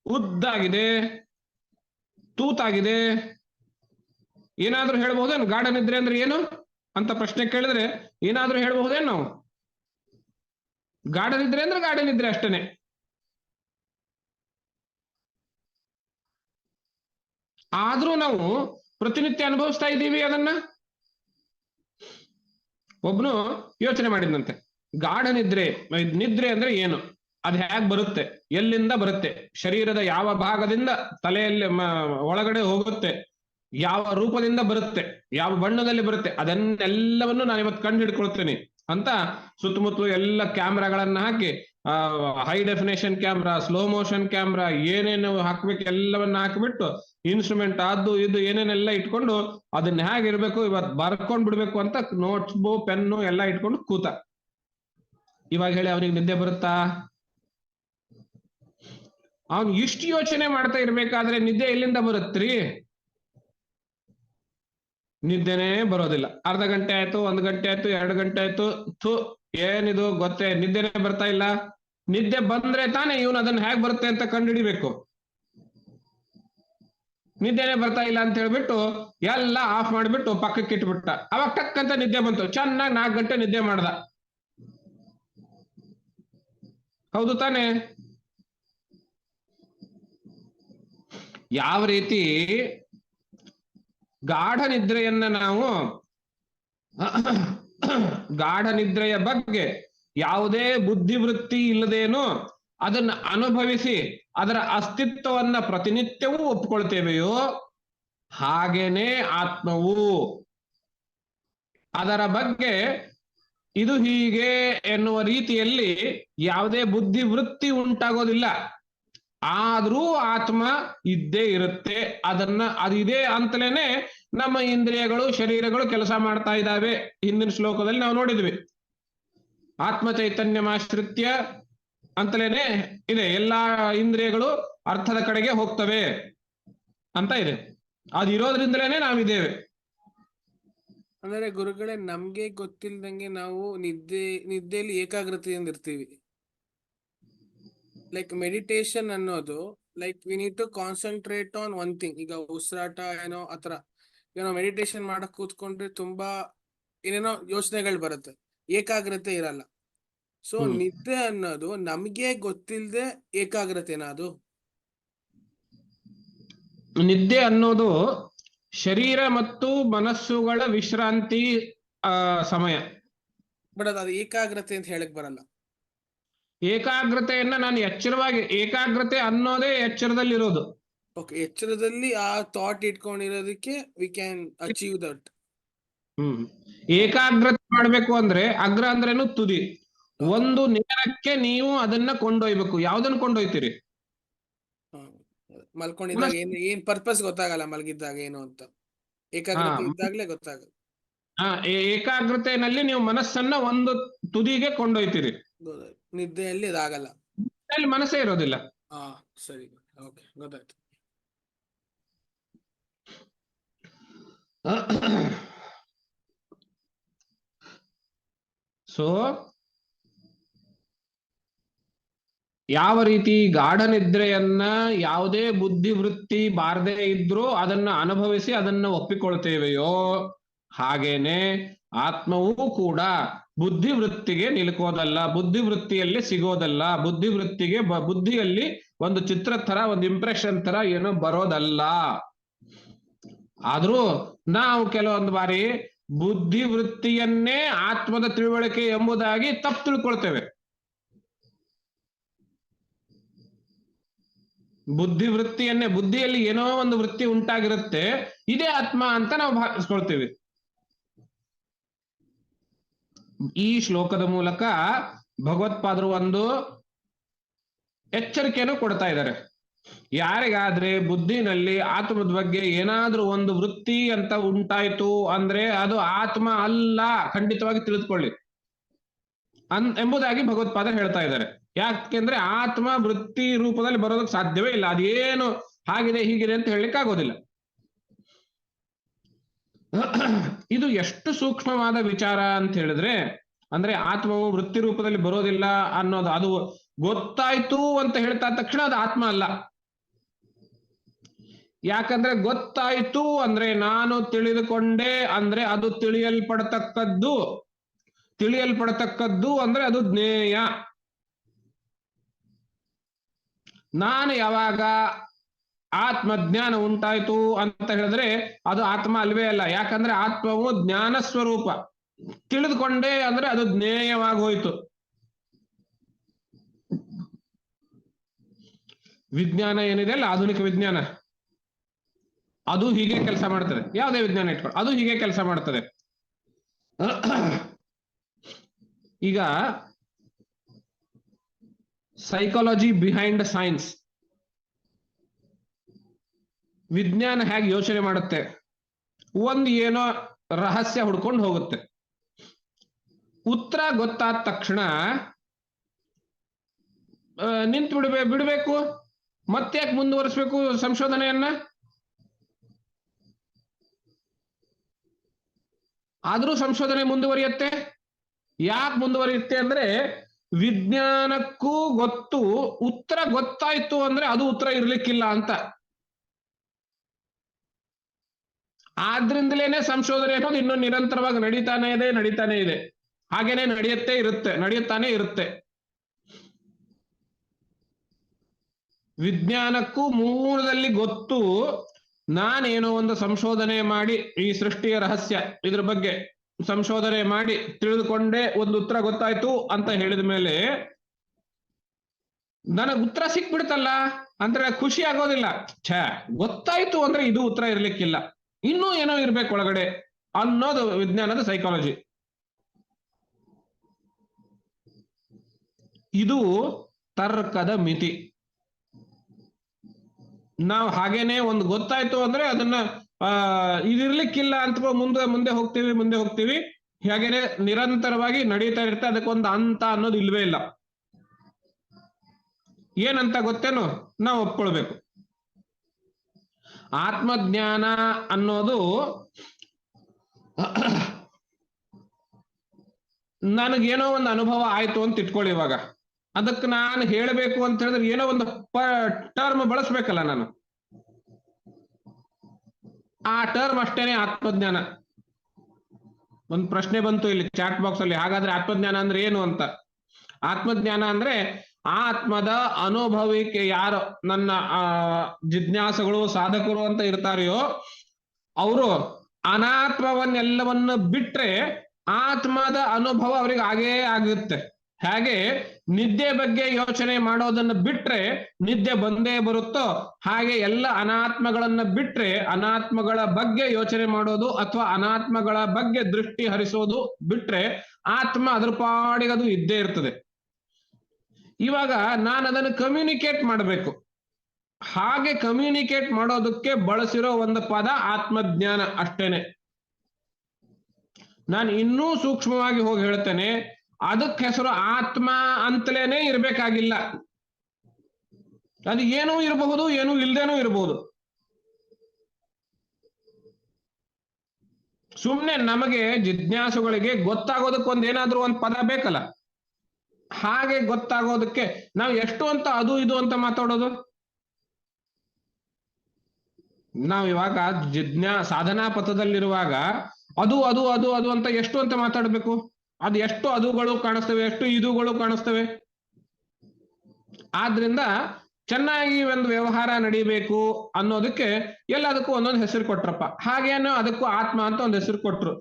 ಉದ್ದಾಗಿದೆ, ತೂತಾಗಿದೆ, ಏನಾದ್ರೂ ಹೇಳ್ಬಹುದೇನು? ಗಾಢ ನಿದ್ರೆ ಅಂದ್ರೆ ಏನು ಅಂತ ಪ್ರಶ್ನೆ ಕೇಳಿದ್ರೆ ಏನಾದ್ರೂ ಹೇಳ್ಬಹುದೇನು ನಾವು? ಗಾಢ ನಿದ್ರೆ ಅಂದ್ರೆ ಗಾಢ ನಿದ್ರೆ ಅಷ್ಟೇನೆ. ಆದ್ರೂ ನಾವು ಪ್ರತಿನಿತ್ಯ ಅನುಭವಿಸ್ತಾ ಇದ್ದೀವಿ ಅದನ್ನ. ಒಬ್ನು ಯೋಚನೆ ಮಾಡಿದಂತೆ, ಗಾಢ ನಿದ್ರೆ ನಿದ್ರೆ ಅಂದ್ರೆ ಏನು, ಅದು ಹೇಗ್ ಬರುತ್ತೆ, ಎಲ್ಲಿಂದ ಬರುತ್ತೆ, ಶರೀರದ ಯಾವ ಭಾಗದಿಂದ ತಲೆಯಲ್ಲಿ ಒಳಗಡೆ ಹೋಗುತ್ತೆ, ಯಾವ ರೂಪದಿಂದ ಬರುತ್ತೆ, ಯಾವ ಬಣ್ಣದಲ್ಲಿ ಬರುತ್ತೆ, ಅದನ್ನೆಲ್ಲವನ್ನು ನಾನು ಇವತ್ತು ಕಂಡು ಹಿಡ್ಕೊಳ್ತೇನೆ ಅಂತ ಸುತ್ತಮುತ್ತಲು ಎಲ್ಲ ಕ್ಯಾಮ್ರಾಗಳನ್ನ ಹಾಕಿ, high definition camera, slow motion camera, ಏನೇನು ಹಾಕ್ಬೇಕು ಎಲ್ಲವನ್ನ ಹಾಕಿಬಿಟ್ಟು ಇನ್ಸ್ಟ್ರೂಮೆಂಟ್ ಅದು ಇದು ಏನೇನೆಲ್ಲ ಇಟ್ಕೊಂಡು ಅದನ್ನ ಹೇಗಿರ್ಬೇಕು ಇವತ್ತು ಬರ್ಕೊಂಡ್ ಬಿಡ್ಬೇಕು ಅಂತ ನೋಟ್ಸ್ ಪೆನ್ನು ಎಲ್ಲ ಇಟ್ಕೊಂಡು ಕೂತ. ಇವಾಗ ಹೇಳಿ ಅವನಿಗೆ ನಿದ್ದೆ ಬರುತ್ತಾ? ಅವನು ಇಷ್ಟು ಯೋಚನೆ ಮಾಡ್ತಾ ಇರ್ಬೇಕಾದ್ರೆ ನಿದ್ದೆ ಎಲ್ಲಿಂದ ಬರುತ್ತ್ರಿ? ನಿದ್ದೆನೇ ಬರೋದಿಲ್ಲ. ಅರ್ಧ ಗಂಟೆ ಆಯ್ತು, 1 ಗಂಟೆ ಆಯ್ತು, 2 ಗಂಟೆ ಆಯ್ತು, ಏನಿದು ಗೊತ್ತೇ, ನಿದ್ದೆನೇ ಬರ್ತಾ ಇಲ್ಲ. ನಿದ್ದೆ ಬಂದ್ರೆ ತಾನೇ ಇವನು ಅದನ್ನ ಹೇಗ್ ಬರುತ್ತೆ ಅಂತ ಕಂಡುಹಿಡಿಬೇಕು. ನಿದ್ದೆನೇ ಬರ್ತಾ ಇಲ್ಲ ಅಂತ ಹೇಳ್ಬಿಟ್ಟು ಎಲ್ಲ ಆಫ್ ಮಾಡ್ಬಿಟ್ಟು ಪಕ್ಕಕ್ಕೆ ಇಟ್ಬಿಟ್ಟ. ಅವಾಗ ಟಕ್ ಅಂತ ನಿದ್ದೆ ಬಂತು, ಚೆನ್ನಾಗಿ 4 ಗಂಟೆ ನಿದ್ದೆ ಮಾಡ್ದ. ಹೌದು ತಾನೇ? ಯಾವ ರೀತಿ ಗಾಢ ನಿದ್ರೆಯನ್ನ ನಾವು ಗಾಢ ನಿದ್ರೆಯ ಬಗ್ಗೆ ಯಾವುದೇ ಬುದ್ಧಿವೃತ್ತಿ ಇಲ್ಲದೇನು ಅದನ್ನ ಅನುಭವಿಸಿ ಅದರ ಅಸ್ತಿತ್ವವನ್ನ ಪ್ರತಿನಿತ್ಯವೂ ಒಪ್ಕೊಳ್ತೇವೆಯೋ, ಹಾಗೇನೆ ಆತ್ಮವು ಅದರ ಬಗ್ಗೆ ಇದು ಹೀಗೆ ಎನ್ನುವ ರೀತಿಯಲ್ಲಿ ಯಾವುದೇ ಬುದ್ಧಿವೃತ್ತಿ ಉಂಟಾಗೋದಿಲ್ಲ. ಆದ್ರೂ ಆತ್ಮ ಇದ್ದೇ ಇರುತ್ತೆ. ಅದಿದೆ ಅಂತಲೇನೆ ನಮ್ಮ ಇಂದ್ರಿಯಗಳು, ಶರೀರಗಳು ಕೆಲಸ ಮಾಡ್ತಾ ಇದ್ದಾವೆ. ಹಿಂದಿನ ಶ್ಲೋಕದಲ್ಲಿ ನಾವು ನೋಡಿದ್ವಿ, ಆತ್ಮ ಚೈತನ್ಯಮಾಶ್ರಿತ್ಯ ಅಂತಲೇನೆ ಇದೆ, ಎಲ್ಲಾ ಇಂದ್ರಿಯಗಳು ಅರ್ಥದ ಕಡೆಗೆ ಹೋಗ್ತವೆ ಅಂತ ಇದೆ. ಅದಿರೋದ್ರಿಂದಲೇನೆ ನಾವಿದ್ದೇವೆ. ಅಂದ್ರೆ ಗುರುಗಳೇ, ನಮ್ಗೆ ಗೊತ್ತಿಲ್ದಂಗೆ ನಾವು ನಿದ್ದೆಯಲ್ಲಿ ಏಕಾಗ್ರತೆಯಿಂದ ಇರ್ತೀವಿ. ಲೈಕ್ ಮೆಡಿಟೇಷನ್ ಅನ್ನೋದು like we need to concentrate on one thing. ಈಗ ಉಸಿರಾಟ ಏನೋ ಆತರ ಏನೋ ಮೆಡಿಟೇಷನ್ ಮಾಡಕ್ ಕೂತ್ಕೊಂಡ್ರೆ ತುಂಬಾ ಏನೇನೋ ಯೋಚನೆಗಳು ಬರುತ್ತೆ, ಏಕಾಗ್ರತೆ ಇರಲ್ಲ. ಸೊ ನಿದ್ದೆ ಅನ್ನೋದು ನಮ್ಗೆ ಗೊತ್ತಿಲ್ಲದೆ ಏಕಾಗ್ರತೆನಾ ಅದು? ನಿದ್ದೆ ಅನ್ನೋದು ಶರೀರ ಮತ್ತು ಮನಸ್ಸುಗಳ ವಿಶ್ರಾಂತಿ ಸಮಯ. ಬಟ್ ಅದು ಏಕಾಗ್ರತೆ ಅಂತ ಹೇಳಕ್ ಬರಲ್ಲ. ಏಕಾಗ್ರತೆಯನ್ನ ನಾನು ಎಚ್ಚರವಾಗಿ, ಏಕಾಗ್ರತೆ ಅನ್ನೋದೇ ಎಚ್ಚರದಲ್ಲಿರೋದು. ಓಕೆ, ಎಚ್ಚರದಲ್ಲಿ ಆ ಥಾಟ್ ಇಟ್ಕೊಂಡಿರೋದಕ್ಕೆ ವಿ ಕ್ಯಾನ್ ಅಚೀವ್ ದಟ್. ಏಕಾಗ್ರತೆ ಮಾಡ್ಬೇಕು ಅಂದ್ರೆ ಅಗ್ರ ಅಂದ್ರೇನು ತುದಿ. ಒಂದು ನೇರಕ್ಕೆ ನೀವು ಅದನ್ನ ಕೊಂಡೊಯ್ಬೇಕು. ಯಾವ್ದನ್ನ ಕೊಂಡೊಯ್ತೀರಿ? ಮಲ್ಕೊಂಡಿದ್ದಾಗ ಏನ್ ಪರ್ಪಸ್ ಗೊತ್ತಾಗಲ್ಲ, ಮಲಗಿದ್ದಾಗ ಏನು ಅಂತ. ಏಕಾಗ್ರತೆ ಇದ್ದಾಗ್ಲೇ ಗೊತ್ತಾಗಲ್ಲ. ಏಕಾಗ್ರತೆಯಲ್ಲಿ ನೀವು ಮನಸ್ಸನ್ನ ಒಂದು ತುದಿಗೆ ಕೊಂಡೊಯ್ತೀರಿ. ನಿದ್ದೆಯಲ್ಲಿ ಇದಾಗಲ್ಲ, ಮನಸ್ಸೇ ಇರೋದಿಲ್ಲ. ಸರಿ, ಓಕೆ, ಗೊತ್ತಾಯ್ತು. ಸೊ ಯಾವ ರೀತಿ ಗಾಢ ನಿದ್ರೆಯನ್ನ ಯಾವುದೇ ಬುದ್ಧಿವೃತ್ತಿ ಬಾರದೇ ಇದ್ರೂ ಅದನ್ನ ಅನುಭವಿಸಿ ಅದನ್ನ ಒಪ್ಪಿಕೊಳ್ತೇವೆಯೋ, ಹಾಗೇನೆ ಆತ್ಮವೂ ಕೂಡ ಬುದ್ಧಿವೃತ್ತಿಗೆ ನಿಲುಕೋದಲ್ಲ, ಬುದ್ಧಿವೃತ್ತಿಯಲ್ಲಿ ಸಿಗೋದಲ್ಲ, ಬುದ್ಧಿಯಲ್ಲಿ ಒಂದು ಚಿತ್ರ ತರ ಒಂದು ಇಂಪ್ರೆಷನ್ ತರ ಏನೋ ಬರೋದಲ್ಲ. ಆದ್ರೂ ನಾವು ಕೆಲವೊಂದು ಬಾರಿ ಬುದ್ಧಿವೃತ್ತಿಯನ್ನೇ ಆತ್ಮದ ತಿಳುವಳಿಕೆ ಎಂಬುದಾಗಿ ತಪ್ಪು ತಿಳ್ಕೊಳ್ತೇವೆ. ಬುದ್ಧಿವೃತ್ತಿಯನ್ನೇ, ಬುದ್ಧಿಯಲ್ಲಿ ಏನೋ ಒಂದು ವೃತ್ತಿ ಉಂಟಾಗಿರುತ್ತೆ, ಇದೇ ಆತ್ಮ ಅಂತ ನಾವು ಭಾವಿಸ್ಕೊಳ್ತೇವೆ. ಈ ಶ್ಲೋಕದ ಮೂಲಕ ಭಗವತ್ಪಾದರು ಒಂದು ಎಚ್ಚರಿಕೆಯನ್ನು ಕೊಡ್ತಾ ಇದ್ದಾರೆ. ಯಾರಿಗಾದ್ರೆ ಬುದ್ಧಿನಲ್ಲಿ ಆತ್ಮದ ಬಗ್ಗೆ ಏನಾದ್ರೂ ಒಂದು ವೃತ್ತಿ ಅಂತ ಉಂಟಾಯ್ತು ಅಂದ್ರೆ ಅದು ಆತ್ಮ ಅಲ್ಲ, ಖಂಡಿತವಾಗಿ ತಿಳಿದುಕೊಳ್ಳಿ ಎಂಬುದಾಗಿ ಭಗವತ್ಪಾದರು ಹೇಳ್ತಾ ಇದ್ದಾರೆ. ಯಾಕೆಂದ್ರೆ ಆತ್ಮ ವೃತ್ತಿ ರೂಪದಲ್ಲಿ ಬರೋದಕ್ಕೆ ಸಾಧ್ಯವೇ ಇಲ್ಲ. ಅದೇನು ಹಾಗಿದೆ ಹೀಗಿದೆ ಅಂತ ಹೇಳಲಿಕ್ಕೆ ಆಗೋದಿಲ್ಲ. ಇದು ಎಷ್ಟು ಸೂಕ್ಷ್ಮವಾದ ವಿಚಾರ ಅಂತ ಹೇಳಿದ್ರೆ, ಅಂದ್ರೆ ಆತ್ಮವು ವೃತ್ತಿ ರೂಪದಲ್ಲಿ ಬರೋದಿಲ್ಲ ಅನ್ನೋದು ಅದು ಗೊತ್ತಾಯ್ತು ಅಂತ ಹೇಳ್ತಾ ತಕ್ಷಣ ಅದು ಆತ್ಮ ಅಲ್ಲ. ಯಾಕಂದ್ರೆ ಗೊತ್ತಾಯ್ತು ಅಂದ್ರೆ ನಾನು ತಿಳಿದುಕೊಂಡೆ ಅಂದ್ರೆ ಅದು ತಿಳಿಯಲ್ಪಡತಕ್ಕದ್ದು ಅಂದ್ರೆ ಅದು ಜ್ಞೇಯ. ನಾನು ಯಾವಾಗ ಆತ್ಮಜ್ಞಾನ ಉಂಟಾಯ್ತು ಅಂತ ಹೇಳಿದ್ರೆ ಅದು ಆತ್ಮ ಅಲ್ವೇ ಅಲ್ಲ. ಯಾಕಂದ್ರೆ ಆತ್ಮವು ಜ್ಞಾನ ಸ್ವರೂಪ. ತಿಳಿದುಕೊಂಡೆ ಅಂದ್ರೆ ಅದು ಜ್ಞೇಯವಾಗಿ ಹೋಯ್ತು. ವಿಜ್ಞಾನ ಏನಿದೆ ಅಲ್ಲ, ಆಧುನಿಕ ವಿಜ್ಞಾನ, ಅದು ಹೀಗೆ ಕೆಲಸ ಮಾಡ್ತದೆ. ಯಾವುದೇ ವಿಜ್ಞಾನ ಇಟ್ಕೊಂಡು ಅದು ಹೀಗೆ ಕೆಲಸ ಮಾಡ್ತದೆ. ಈಗ ಸೈಕಾಲಜಿ ಬಿಹೈಂಡ್ ಸೈನ್ಸ್, ವಿಜ್ಞಾನ ಹೇಗೆ ಯೋಚನೆ ಮಾಡುತ್ತೆ, ಒಂದು ಏನೋ ರಹಸ್ಯ ಹುಡ್ಕೊಂಡು ಹೋಗುತ್ತೆ. ಉತ್ತರ ಗೊತ್ತಾದ ತಕ್ಷಣ ನಿಂತು ಬಿಡಬೇಕು, ಮತ್ತೆ ಯಾಕೆ ಮುಂದುವರಿಸಬೇಕು ಸಂಶೋಧನೆಯನ್ನ? ಆದ್ರೂ ಸಂಶೋಧನೆ ಮುಂದುವರಿಯುತ್ತೆ. ಯಾಕೆ ಮುಂದುವರಿಯುತ್ತೆ ಅಂದ್ರೆ ವಿಜ್ಞಾನಕ್ಕೂ ಗೊತ್ತು ಉತ್ತರ ಗೊತ್ತಾಯ್ತು ಅಂದ್ರೆ ಅದು ಉತ್ತರ ಇರ್ಲಿಕ್ಕಿಲ್ಲ ಅಂತ. ಆದ್ರಿಂದಲೇನೆ ಸಂಶೋಧನೆ ಅನ್ನೋದು ಇನ್ನೂ ನಿರಂತರವಾಗಿ ನಡೀತಾನೆ ಇದೆ. ಹಾಗೇನೆ ನಡೆಯುತ್ತಾನೆ ಇರುತ್ತೆ. ವಿಜ್ಞಾನಕ್ಕೂ ಮೂಲದಲ್ಲಿ ಗೊತ್ತು, ನಾನೇನೋ ಒಂದು ಸಂಶೋಧನೆ ಮಾಡಿ ಈ ಸೃಷ್ಟಿಯ ರಹಸ್ಯ ಇದ್ರ ಬಗ್ಗೆ ಸಂಶೋಧನೆ ಮಾಡಿ ತಿಳಿದುಕೊಂಡೆ, ಒಂದು ಉತ್ತರ ಗೊತ್ತಾಯ್ತು ಅಂತ ಹೇಳಿದ ಮೇಲೆ ನನಗೆ ಉತ್ತರ ಸಿಕ್ಬಿಡ್ತಲ್ಲ ಅಂದ್ರೆ ಖುಷಿ ಆಗೋದಿಲ್ಲ. ಗೊತ್ತಾಯ್ತು ಅಂದ್ರೆ ಇದು ಉತ್ತರ ಇರ್ಲಿಕ್ಕಿಲ್ಲ, ಇನ್ನೂ ಏನೋ ಇರ್ಬೇಕು ಒಳಗಡೆ ಅನ್ನೋದು ವಿಜ್ಞಾನದ ಸೈಕಾಲಜಿ. ಇದು ತರ್ಕದ ಮಿತಿ. ನಾವು ಹಾಗೇನೆ ಒಂದು ಗೊತ್ತಾಯ್ತು ಅಂದ್ರೆ ಅದನ್ನ ಇದಿರ್ಲಿಕ್ಕಿಲ್ಲ ಅಂತ ಮುಂದೆ ಹೋಗ್ತೀವಿ. ಹಾಗೇನೆ ನಿರಂತರವಾಗಿ ನಡೀತಾ ಇರುತ್ತೆ. ಅದಕ್ಕೊಂದು ಅಂತ ಅನ್ನೋದು ಇಲ್ವೇ ಇಲ್ಲ. ಏನಂತ ಗೊತ್ತೇನು, ನಾವು ಒಪ್ಕೊಳ್ಬೇಕು. ಆತ್ಮಜ್ಞಾನ ಅನ್ನೋದು ನನಗೇನೋ ಒಂದು ಅನುಭವ ಆಯ್ತು ಅಂತ ಇಟ್ಕೊಳ್ಳಿ. ಇವಾಗ ಅದಕ್ಕೆ ನಾನು ಹೇಳಬೇಕು ಅಂತ ಹೇಳಿದ್ರೆ ಏನೋ ಒಂದು ಟರ್ಮ್ ಬಳಸ್ಬೇಕಲ್ಲ ನಾನು. ಆ ಟರ್ಮ್ ಅಷ್ಟೇನೆ ಆತ್ಮಜ್ಞಾನ. ಒಂದು ಪ್ರಶ್ನೆ ಬಂತು ಇಲ್ಲಿ ಚಾಟ್ ಬಾಕ್ಸ್ ಅಲ್ಲಿ, ಹಾಗಾದ್ರೆ ಆತ್ಮಜ್ಞಾನ ಅಂದ್ರೆ ಏನು ಅಂತ. ಆತ್ಮಜ್ಞಾನ ಅಂದ್ರೆ ಆತ್ಮದ ಅನುಭವಿಕೆ ಯಾರು ನನ್ನ ಜಿಜ್ಞಾಸಗಳು ಸಾಧಕರು ಅಂತ ಇರ್ತಾರೆಯೋ ಅವರು ಅನಾತ್ಮವನ್ನೆಲ್ಲವನ್ನು ಬಿಟ್ರೆ ಆತ್ಮದ ಅನುಭವ ಅವ್ರಿಗೆ ಆಗೇ ಆಗುತ್ತೆ. ಹಾಗೆ ನಿದ್ದೆ ಬಗ್ಗೆ ಯೋಚನೆ ಮಾಡೋದನ್ನ ಬಿಟ್ರೆ ನಿದ್ದೆ ಬಂದೇ ಬರುತ್ತೋ ಹಾಗೆ ಎಲ್ಲ ಅನಾತ್ಮಗಳನ್ನ ಬಿಟ್ರೆ ಅನಾತ್ಮಗಳ ಬಗ್ಗೆ ಯೋಚನೆ ಮಾಡೋದು ಅಥವಾ ಅನಾತ್ಮಗಳ ಬಗ್ಗೆ ದೃಷ್ಟಿ ಹರಿಸೋದು ಬಿಟ್ರೆ ಆತ್ಮ ಅದ್ರ ಪಾಡಿಗೆ ಅದು ಇದ್ದೇ ಇರ್ತದೆ. ಇವಾಗ ನಾನು ಅದನ್ನು ಕಮ್ಯುನಿಕೇಟ್ ಮಾಡಬೇಕು. ಹಾಗೆ ಕಮ್ಯುನಿಕೇಟ್ ಮಾಡೋದಕ್ಕೆ ಬಳಸಿರೋ ಒಂದು ಪದ ಆತ್ಮಜ್ಞಾನ ಅಷ್ಟೇನೆ. ನಾನು ಇನ್ನೂ ಸೂಕ್ಷ್ಮವಾಗಿ ಹೋಗಿ ಹೇಳ್ತೇನೆ, ಅದಕ್ಕೆ ಹೆಸರು ಆತ್ಮ ಅಂತಲೇನೆ ಇರ್ಬೇಕಾಗಿಲ್ಲ. ಅದು ಏನೂ ಇರಬಹುದು, ಏನೂ ಇಲ್ದೇನೂ ಇರಬಹುದು. ಸುಮ್ನೆ ನಮಗೆ ಜಿಜ್ಞಾಸುಗಳಿಗೆ ಗೊತ್ತಾಗೋದಕ್ಕೊಂದು ಏನಾದ್ರೂ ಒಂದು ಪದ ಬೇಕಲ್ಲ. ಹಾಗೆ ಗೊತ್ತಾಗೋದಕ್ಕೆ ನಾವು ಎಷ್ಟು ಅಂತ ಅದು ಇದು ಅಂತ ಮಾತಾಡೋದು. ನಾವು ಇವಾಗ ಸಾಧನಾ ಪಥದಲ್ಲಿರುವಾಗ ಅದು ಅದು ಅದು ಅದು ಅಂತ ಎಷ್ಟು ಅಂತ ಮಾತಾಡ್ಬೇಕು. ಅದು ಎಷ್ಟು ಅದುಗಳು ಕಾಣಿಸ್ತವೆ, ಎಷ್ಟು ಇದುಗಳು ಕಾಣಿಸ್ತವೆ. ಆದ್ರಿಂದ ಚೆನ್ನಾಗಿ ಒಂದು ವ್ಯವಹಾರ ನಡಿಬೇಕು ಅನ್ನೋದಕ್ಕೆ ಎಲ್ಲದಕ್ಕೂ ಒಂದೊಂದು ಹೆಸರು ಕೊಟ್ರಪ್ಪ. ಹಾಗೇನೋ ಅದಕ್ಕೂ ಆತ್ಮ ಅಂತ ಒಂದು ಹೆಸರು ಕೊಟ್ರು.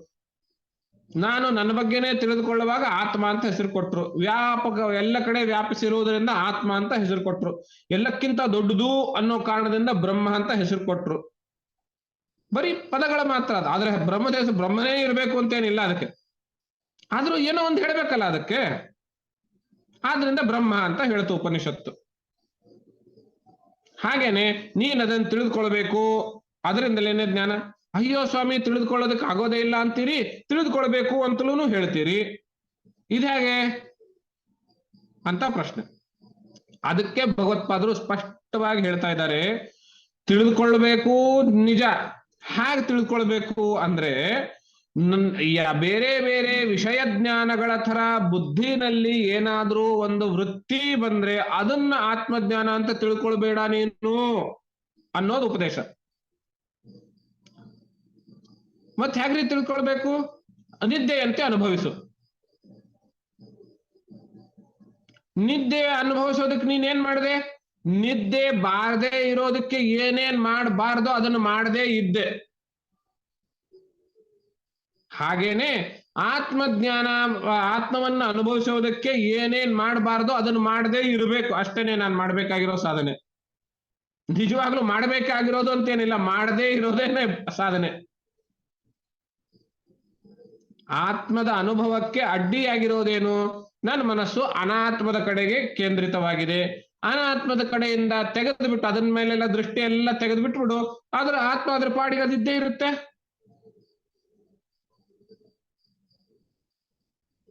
ನಾನು ನನ್ನ ಬಗ್ಗೆನೇ ತಿಳಿದುಕೊಳ್ಳುವಾಗ ಆತ್ಮ ಅಂತ ಹೆಸರು ಕೊಟ್ರು. ವ್ಯಾಪಕ ಎಲ್ಲ ಕಡೆ ವ್ಯಾಪಿಸಿರುವುದರಿಂದ ಆತ್ಮ ಅಂತ ಹೆಸರು ಕೊಟ್ರು. ಎಲ್ಲಕ್ಕಿಂತ ದೊಡ್ಡದು ಅನ್ನೋ ಕಾರಣದಿಂದ ಬ್ರಹ್ಮ ಅಂತ ಹೆಸರು ಕೊಟ್ರು. ಬರೀ ಪದಗಳ ಮಾತ್ರ ಅದು. ಆದ್ರೆ ಬ್ರಹ್ಮನೇ ಇರಬೇಕು ಅಂತೇನಿಲ್ಲ ಅದಕ್ಕೆ. ಆದ್ರೂ ಏನೋ ಒಂದು ಹೇಳ್ಬೇಕಲ್ಲ ಅದಕ್ಕೆ. ಆದ್ರಿಂದ ಬ್ರಹ್ಮ ಅಂತ ಹೇಳ್ತು ಉಪನಿಷತ್ತು. ಹಾಗೇನೆ ನೀನ್ ಅದನ್ನು ತಿಳಿದುಕೊಳ್ಬೇಕು, ಅದರಿಂದಲೇನೆ ಜ್ಞಾನ. ಅಯ್ಯೋ ಸ್ವಾಮಿ ತಿಳಿದುಕೊಳ್ಳೋದಕ್ಕೆ ಆಗೋದೇ ಇಲ್ಲ ಅಂತೀರಿ, ತಿಳಿದುಕೊಳ್ಬೇಕು ಅಂತಲೂ ಹೇಳ್ತೀರಿ, ಇದ್ಯಾಗೆ ಅಂತ ಪ್ರಶ್ನೆ. ಅದಕ್ಕೆ ಭಗವತ್ಪಾದರು ಸ್ಪಷ್ಟವಾಗಿ ಹೇಳ್ತಾ ಇದ್ದಾರೆ, ತಿಳಿದುಕೊಳ್ಬೇಕು ನಿಜ. ಹೇಗೆ ತಿಳ್ಕೊಳ್ಬೇಕು ಅಂದ್ರೆ, ಬೇರೆ ಬೇರೆ ವಿಷಯ ಜ್ಞಾನಗಳ ತರ ಬುದ್ಧಿನಲ್ಲಿ ಏನಾದ್ರೂ ಒಂದು ವೃತ್ತಿ ಬಂದ್ರೆ ಅದನ್ನ ಆತ್ಮಜ್ಞಾನ ಅಂತ ತಿಳ್ಕೊಳ್ಬೇಡ ನೀನು ಅನ್ನೋದು ಉಪದೇಶ. ಮತ್ತೆ ಹೇಗ್ರಿ ತಿಳ್ಕೊಳ್ಬೇಕು? ನಿದ್ದೆಯಂತೆ ಅನುಭವಿಸು. ನಿದ್ದೆ ಅನುಭವಿಸೋದಕ್ಕೆ ನೀನೇನ್ ಮಾಡಿದೆ? ನಿದ್ದೆ ಬಾರದೆ ಇರೋದಕ್ಕೆ ಏನೇನ್ ಮಾಡಬಾರ್ದೋ ಅದನ್ನು ಮಾಡದೇ ಇದ್ದೆ. ಹಾಗೇನೆ ಆತ್ಮಜ್ಞಾನ, ಆತ್ಮವನ್ನ ಅನುಭವಿಸೋದಕ್ಕೆ ಏನೇನ್ ಮಾಡಬಾರ್ದೋ ಅದನ್ನು ಮಾಡದೇ ಇರಬೇಕು. ಅಷ್ಟೇನೆ ನಾನು ಮಾಡ್ಬೇಕಾಗಿರೋ ಸಾಧನೆ. ನಿಜವಾಗ್ಲೂ ಮಾಡ್ಬೇಕಾಗಿರೋದು ಅಂತೇನಿಲ್ಲ, ಮಾಡದೇ ಇರೋದೇನೆ ಸಾಧನೆ. ಆತ್ಮದ ಅನುಭವಕ್ಕೆ ಅಡ್ಡಿಯಾಗಿರೋದೇನು? ನನ್ನ ಮನಸ್ಸು ಅನಾತ್ಮದ ಕಡೆಗೆ ಕೇಂದ್ರಿತವಾಗಿದೆ. ಅನಾತ್ಮದ ಕಡೆಯಿಂದ ತೆಗೆದು ಬಿಟ್ಟು ಅದನ್ನ ಮೇಲೆಲ್ಲ ದೃಷ್ಟಿ ಎಲ್ಲ ತೆಗೆದು ಬಿಟ್ಬಿಡು, ಆದ್ರೆ ಆತ್ಮ ಅದ್ರ ಪಾಡಿಗೆ ಅದಿದ್ದೇ ಇರುತ್ತೆ.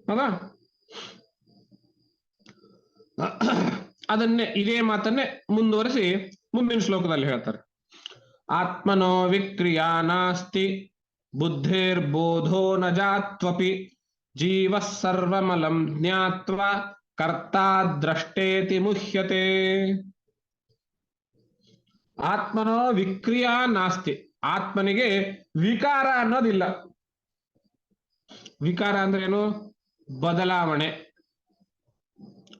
ಹೌದಾ? ಅದನ್ನೇ ಇದೇ ಮಾತನ್ನೇ ಮುಂದುವರಿಸಿ ಮುಂದಿನ ಶ್ಲೋಕದಲ್ಲಿ ಹೇಳ್ತಾರೆ. ಆತ್ಮನೋ ವಿಕ್ರಿಯಾ ನಾಸ್ತಿ ಬುದ್ಧಿರ್ಬೋಧೋ ನ ಜಾತ್ವಪಿ ಜೀವ ಸರ್ವಮಲಂ ಜ್ಞಾತ್ವಾ ಕರ್ತಾ ದ್ರಷ್ಟೇತಿ ಮುಹ್ಯತೆ. ಆತ್ಮನೋ ವಿಕ್ರಿಯಾ ನಾಸ್ತಿ, ಆತ್ಮನಿಗೆ ವಿಕಾರ ಅನ್ನೋದಿಲ್ಲ. ವಿಕಾರ ಅಂದ್ರೆ ಏನು? ಬದಲಾವಣೆ.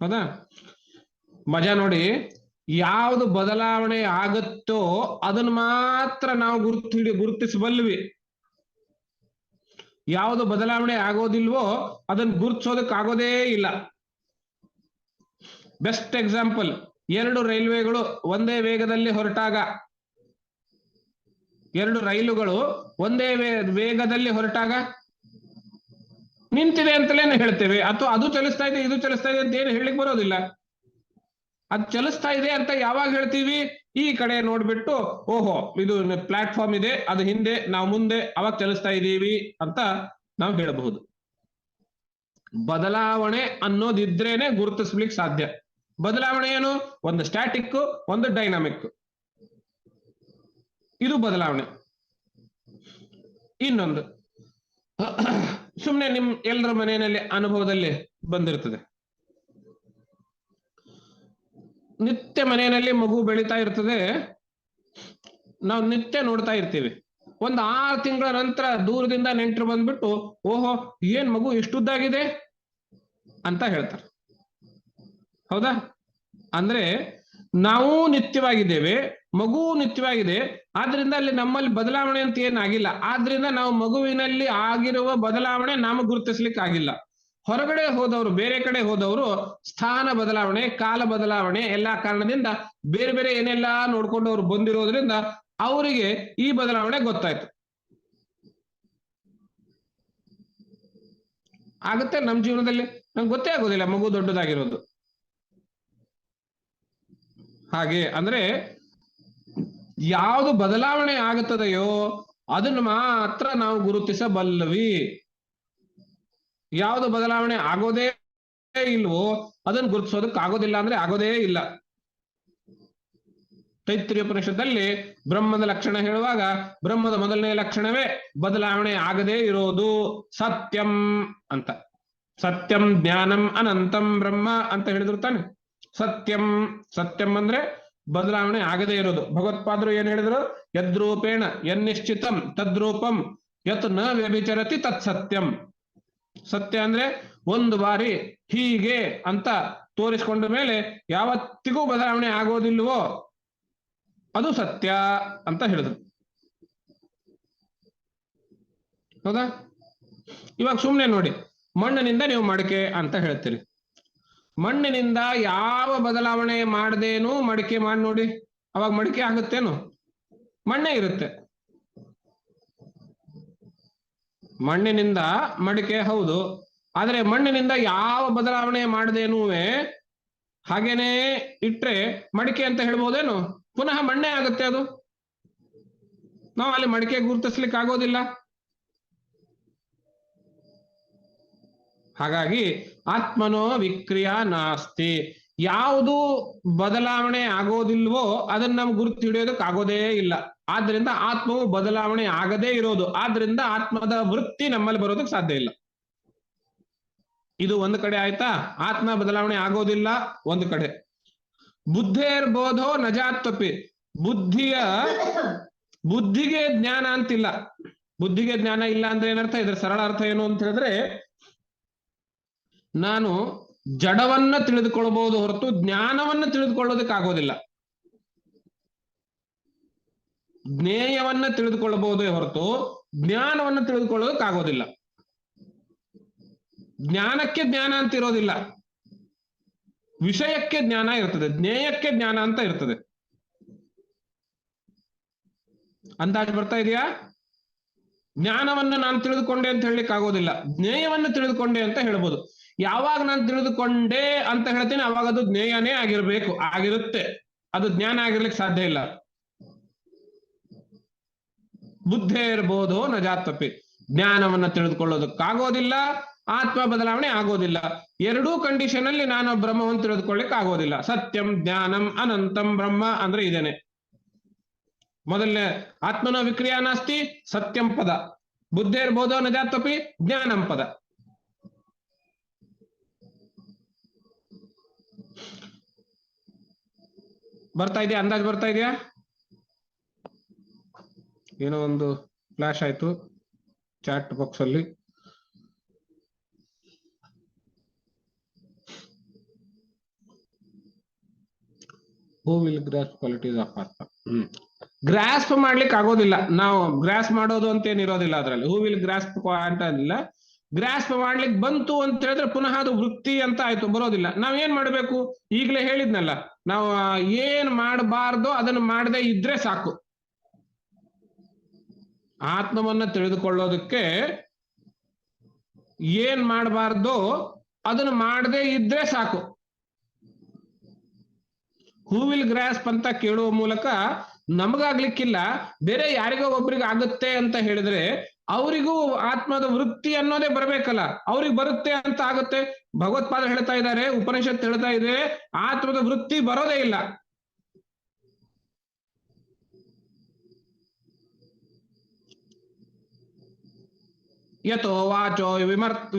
ಹೌದಾ? ಮಜಾ ನೋಡಿ, ಯಾವುದು ಬದಲಾವಣೆ ಆಗುತ್ತೋ ಅದನ್ನು ಮಾತ್ರ ನಾವು ಗುರುತಿಸಬಲ್ವಿ. ಯಾವುದು ಬದಲಾವಣೆ ಆಗೋದಿಲ್ವೋ ಅದನ್ನು ಗುರುತಿಸೋದಕ್ಕೆ ಆಗೋದೇ ಇಲ್ಲ. ಬೆಸ್ಟ್ ಎಕ್ಸಾಂಪಲ್, 2 ರೈಲ್ವೆಗಳು ಒಂದೇ ವೇಗದಲ್ಲಿ ಹೊರಟಾಗ, 2 ರೈಲುಗಳು ಒಂದೇ ವೇಗದಲ್ಲಿ ಹೊರಟಾಗ ನಿಂತಿದೆ ಅಂತಲೇ ಹೇಳ್ತೇವೆ, ಅಥವಾ ಅದು ಚಲಿಸ್ತಾ ಇದೆ ಇದು ಚಲಿಸ್ತಾ ಇದೆ ಅಂತ ಏನು ಹೇಳಲಿಕ್ಕೆ ಬರೋದಿಲ್ಲ. ಅದು ಚಲಿಸ್ತಾ ಇದೆ ಅಂತ ಯಾವಾಗ ಹೇಳ್ತೀವಿ? ಈ ಕಡೆ ನೋಡ್ಬಿಟ್ಟು ಓಹೋ ಇದು ಪ್ಲಾಟ್ಫಾರ್ಮ್ ಇದೆ, ಅದು ಹಿಂದೆ ನಾವು ಮುಂದೆ, ಅವಾಗ ಚಲಿಸ್ತಾ ಇದ್ದೀವಿ ಅಂತ ನಾವು ಹೇಳಬಹುದು. ಬದಲಾವಣೆ ಅನ್ನೋದಿದ್ರೇನೆ ಗುರುತಿಸ್ಲಿಕ್ಕೆ ಸಾಧ್ಯ. ಬದಲಾವಣೆ ಏನು? ಒಂದು ಸ್ಟ್ಯಾಟಿಕ್, ಒಂದು ಡೈನಾಮಿಕ್. ಇದು ಬದಲಾವಣೆ. ಇನ್ನೊಂದು ಸುಮ್ಮನೆ ನಿಮ್ ಎಲ್ಲರ ಮನೆಯಲ್ಲಿ ಅನುಭವದಲ್ಲಿ ಬಂದಿರ್ತದೆ. ನಿತ್ಯ ಮನೆಯಲ್ಲಿ ಮಗು ಬೆಳೀತಾ ಇರ್ತದೆ, ನಾವು ನಿತ್ಯ ನೋಡ್ತಾ ಇರ್ತೀವಿ. ಒಂದು 6 ತಿಂಗಳ ನಂತರ ದೂರದಿಂದ ನೆಂಟರು ಬಂದ್ಬಿಟ್ಟು ಓಹೋ ಏನ್ ಮಗು ಇಷ್ಟುದ್ದಾಗಿದೆ ಅಂತ ಹೇಳ್ತಾರೆ. ಹೌದಾ? ಅಂದ್ರೆ ನಾವು ನಿತ್ಯವಾಗಿದ್ದೇವೆ, ಮಗು ನಿತ್ಯವಾಗಿದೆ, ಆದ್ರಿಂದ ಅಲ್ಲಿ ನಮ್ಮಲ್ಲಿ ಬದಲಾವಣೆ ಅಂತ ಏನಾಗಿಲ್ಲ. ಆದ್ರಿಂದ ನಾವು ಮಗುವಿನಲ್ಲಿ ಆಗಿರುವ ಬದಲಾವಣೆ ನಾವು ಗುರುತಿಸ್ಲಿಕ್ಕೆ ಆಗಿಲ್ಲ. ಹೊರಗಡೆ ಹೋದವರು, ಬೇರೆ ಕಡೆ ಹೋದವರು ಸ್ಥಾನ ಬದಲಾವಣೆ, ಕಾಲ ಬದಲಾವಣೆ ಎಲ್ಲಾ ಕಾರಣದಿಂದ ಬೇರೆ ಬೇರೆ ಏನೆಲ್ಲ ನೋಡ್ಕೊಂಡು ಅವ್ರು ಬಂದಿರೋದ್ರಿಂದ ಅವರಿಗೆ ಈ ಬದಲಾವಣೆ ಗೊತ್ತಾಯ್ತು. ಆಗುತ್ತೆ ನಮ್ಮ ಜೀವನದಲ್ಲಿ ನಮ್ಗೆ ಗೊತ್ತೇ ಆಗೋದಿಲ್ಲ ಮಗು ದೊಡ್ಡದಾಗಿರೋದು. ಹಾಗೆ ಅಂದ್ರೆ ಯಾವುದು ಬದಲಾವಣೆ ಆಗುತ್ತದೆಯೋ ಅದನ್ನು ಮಾತ್ರ ನಾವು ಗುರುತಿಸಬಲ್ಲವಿ. ಯಾವುದು ಬದಲಾವಣೆ ಆಗೋದೇ ಇಲ್ವೋ ಅದನ್ನು ಗುರುತಿಸೋದಕ್ಕೆ ಆಗೋದಿಲ್ಲ ಅಂದ್ರೆ ಆಗೋದೇ ಇಲ್ಲ. ತೈತ್ರಿಯ ಉಪನಿಷತ್ತಲ್ಲಿ ಬ್ರಹ್ಮದ ಲಕ್ಷಣ ಹೇಳುವಾಗ ಬ್ರಹ್ಮದ ಮೊದಲನೇ ಲಕ್ಷಣವೇ ಬದಲಾವಣೆ ಆಗದೇ ಇರೋದು, ಸತ್ಯಂ ಅಂತ. ಸತ್ಯಂ ಜ್ಞಾನಂ ಅನಂತಂ ಬ್ರಹ್ಮ ಅಂತ ಹೇಳಿದ್ರು ತಾನೆ. ಸತ್ಯಂ, ಸತ್ಯಂ ಅಂದ್ರೆ ಬದಲಾವಣೆ ಆಗದೇ ಇರೋದು. ಭಗವತ್ಪಾದರು ಏನ್ ಹೇಳಿದ್ರು? ಯದ್ರೂಪೇಣ ಯನ್ನಿಶ್ಚಿತಂ ತದ್ರೂಪಂ ಯತ್ ನ ವ್ಯಭಿಚರತಿ ತತ್ ಸತ್ಯಂ. ಸತ್ಯ ಅಂದ್ರೆ ಒಂದು ಬಾರಿ ಹೀಗೆ ಅಂತ ತೋರಿಸಿಕೊಂಡ ಮೇಲೆ ಯಾವತ್ತಿಗೂ ಬದಲಾವಣೆ ಆಗೋದಿಲ್ವೋ ಅದು ಸತ್ಯ ಅಂತ ಹೇಳಿದ್ರು. ಹೌದಾ? ಇವಾಗ ಸುಮ್ಮನೆ ನೋಡಿ, ಮಣ್ಣಿನಿಂದ ನೀವು ಮಡಿಕೆ ಅಂತ ಹೇಳ್ತೀರಿ. ಮಣ್ಣಿನಿಂದ ಯಾವ ಬದಲಾವಣೆ ಮಾಡದೇನು ಮಡಿಕೆ ಮಾಡಿ ನೋಡಿ, ಅವಾಗ ಮಡಿಕೆ ಆಗುತ್ತೇನು? ಮಣ್ಣೇ ಇರುತ್ತೆ. ಮಣ್ಣಿನಿಂದ ಮಡಿಕೆ ಹೌದು, ಆದ್ರೆ ಮಣ್ಣಿನಿಂದ ಯಾವ ಬದಲಾವಣೆ ಮಾಡದೇನು ಹಾಗೇನೆ ಇಟ್ರೆ ಮಡಿಕೆ ಅಂತ ಹೇಳ್ಬೋದೇನು? ಪುನಃ ಮಣ್ಣೇ ಆಗುತ್ತೆ ಅದು. ನಾವು ಅಲ್ಲಿ ಮಡಿಕೆ ಗುರುತಿಸ್ಲಿಕ್ಕೆ ಆಗೋದಿಲ್ಲ. ಹಾಗಾಗಿ ಆತ್ಮನೋ ವಿಕ್ರಿಯಾ ನಾಸ್ತಿ, ಯಾವುದು ಬದಲಾವಣೆ ಆಗೋದಿಲ್ವೋ ಅದನ್ನ ನಮ್ಗೆ ಗುರುತು ಹಿಡಿಯೋದಕ್ಕೆ ಆಗೋದೇ ಇಲ್ಲ. ಆದ್ರಿಂದ ಆತ್ಮವು ಬದಲಾವಣೆ ಆಗದೇ ಇರೋದು, ಆದ್ರಿಂದ ಆತ್ಮದ ವೃತ್ತಿ ನಮ್ಮಲ್ಲಿ ಬರೋದಕ್ಕೆ ಸಾಧ್ಯ ಇಲ್ಲ. ಇದು ಒಂದು ಕಡೆ ಆಯ್ತಾ? ಆತ್ಮ ಬದಲಾವಣೆ ಆಗೋದಿಲ್ಲ ಒಂದು ಕಡೆ. ಬುದ್ಧೇರ್ಬೋಧೋ ನಜಾತ್ವಪಿ, ಬುದ್ಧಿಗೆ ಜ್ಞಾನ ಅಂತಿಲ್ಲ. ಬುದ್ಧಿಗೆ ಜ್ಞಾನ ಇಲ್ಲ ಅಂದ್ರೆ ಏನರ್ಥ? ಇದ್ರ ಸರಳ ಅರ್ಥ ಏನು ಅಂತ ಹೇಳಿದ್ರೆ, ನಾನು ಜಡವನ್ನ ತಿಳಿದುಕೊಳ್ಳಬಹುದು ಹೊರತು ಜ್ಞಾನವನ್ನ ತಿಳಿದುಕೊಳ್ಳೋದಕ್ಕೆ ಆಗೋದಿಲ್ಲ. ಜ್ಞೇಯವನ್ನ ತಿಳಿದುಕೊಳ್ಳಬಹುದೇ ಹೊರತು ಜ್ಞಾನವನ್ನ ತಿಳಿದುಕೊಳ್ಳೋದಕ್ಕೆ ಆಗೋದಿಲ್ಲ. ಜ್ಞಾನಕ್ಕೆ ಜ್ಞಾನ ಅಂತ ಇರೋದಿಲ್ಲ, ವಿಷಯಕ್ಕೆ ಜ್ಞಾನ ಇರ್ತದೆ, ಜ್ಞೇಯಕ್ಕೆ ಜ್ಞಾನ ಅಂತ ಇರ್ತದೆ. ಅಂದಾಜು ಬರ್ತಾ ಇದೆಯಾ? ಜ್ಞಾನವನ್ನ ನಾನು ತಿಳಿದುಕೊಂಡೆ ಅಂತ ಹೇಳಲಿಕ್ಕೆ ಆಗೋದಿಲ್ಲ, ಜ್ಞೇಯವನ್ನು ತಿಳಿದುಕೊಂಡೆ ಅಂತ ಹೇಳ್ಬೋದು. ಯಾವಾಗ ನಾನು ತಿಳಿದುಕೊಂಡೆ ಅಂತ ಹೇಳ್ತೀನಿ ಅವಾಗ ಅದು ಜ್ಞೇಯನೇ ಆಗಿರ್ಬೇಕು, ಆಗಿರುತ್ತೆ. ಅದು ಜ್ಞಾನ ಆಗಿರ್ಲಿಕ್ಕೆ ಸಾಧ್ಯ ಇಲ್ಲ. ಬುದ್ಧೇರ್ಬೋಧೋ ನಜಾತ್ವಪಿ, ಜ್ಞಾನವನ್ನ ತಿಳಿದುಕೊಳ್ಳೋದಕ್ಕಾಗೋದಿಲ್ಲ, ಆತ್ಮ ಬದಲಾವಣೆ ಆಗೋದಿಲ್ಲ. ಎರಡೂ ಕಂಡೀಷನ್ ಅಲ್ಲಿ ನಾನು ಬ್ರಹ್ಮವನ್ನು ತಿಳಿದುಕೊಳ್ಳಿಕ್ಕೆ ಆಗೋದಿಲ್ಲ. ಸತ್ಯಂ ಜ್ಞಾನಂ ಅನಂತಂ ಬ್ರಹ್ಮ ಅಂದ್ರೆ ಇದೇನೆ. ಮೊದಲನೇ ಆತ್ಮನೋ ವಿಕ್ರಿಯಾ ನಾಸ್ತಿ ಸತ್ಯಂ ಪದ, ಬುದ್ಧೇರ್ಬೋಧೋ ನಜಾತ್ವಪಿ ಜ್ಞಾನಂ ಪದ. ಬರ್ತಾ ಇದೆಯಾ? ಅಂದಾಜು ಬರ್ತಾ ಇದೆಯಾ? ಏನೋ ಒಂದು ಫ್ಲಾಶ್ ಆಯ್ತು ಚಾಟ್ ಬಾಕ್ಸ್ ಅಲ್ಲಿ. Who will grasp qualities of ಆತ್ಮ. ಗ್ರಾಸ್ಪ್ ಮಾಡ್ಲಿಕ್ಕೆ ಆಗೋದಿಲ್ಲ. ನಾವು ಗ್ರಾಸ್ಪ್ ಮಾಡೋದು ಅಂತ ಏನಿರೋದಿಲ್ಲ ಅದ್ರಲ್ಲಿ. ಹೂ ವಿಲ್ ಗ್ರಾಸ್ಪ್ ಅಂತ ಇಲ್ಲ. ಗ್ರಾಸ್ಪ್ ಮಾಡ್ಲಿಕ್ಕೆ ಬಂತು ಅಂತ ಹೇಳಿದ್ರೆ ಪುನಃ ಅದು ವೃತ್ತಿ ಅಂತ ಆಯ್ತು, ಬರೋದಿಲ್ಲ. ನಾವ್ ಏನ್ ಮಾಡ್ಬೇಕು? ಈಗಲೇ ಹೇಳಿದ್ನಲ್ಲ, ನಾವು ಏನ್ ಮಾಡಬಾರ್ದು ಅದನ್ನ ಮಾಡದೇ ಇದ್ರೆ ಸಾಕು. ಆತ್ಮವನ್ನ ತಿಳಿದುಕೊಳ್ಳೋದಕ್ಕೆ ಏನ್ ಮಾಡಬಾರ್ದು ಅದನ್ನ ಮಾಡದೇ ಇದ್ರೆ ಸಾಕು. ಹೂ ವಿಲ್ ಗ್ರಾಸ್ಪ್ ಅಂತ ಕೇಳುವ ಮೂಲಕ ನಮಗಾಗ್ಲಿಕ್ಕಿಲ್ಲ, ಬೇರೆ ಯಾರಿಗೋ ಒಬ್ರಿಗೆ ಆಗುತ್ತೆ ಅಂತ ಹೇಳಿದ್ರೆ ಅವರಿಗೂ ಆತ್ಮದ ವೃತ್ತಿ ಅನ್ನೋದೇ ಬರಬೇಕಲ್ಲ. ಅವ್ರಿಗೆ ಬರುತ್ತೆ ಅಂತ ಆಗುತ್ತೆ. ಭಗವತ್ಪಾದ ಹೇಳ್ತಾ ಇದ್ದಾರೆ, ಉಪನಿಷತ್ ಹೇಳ್ತಾ ಇದೆ, ಆತ್ಮದ ವೃತ್ತಿ ಬರೋದೇ ಇಲ್ಲ. ಯಥೋ ವಾಚೋ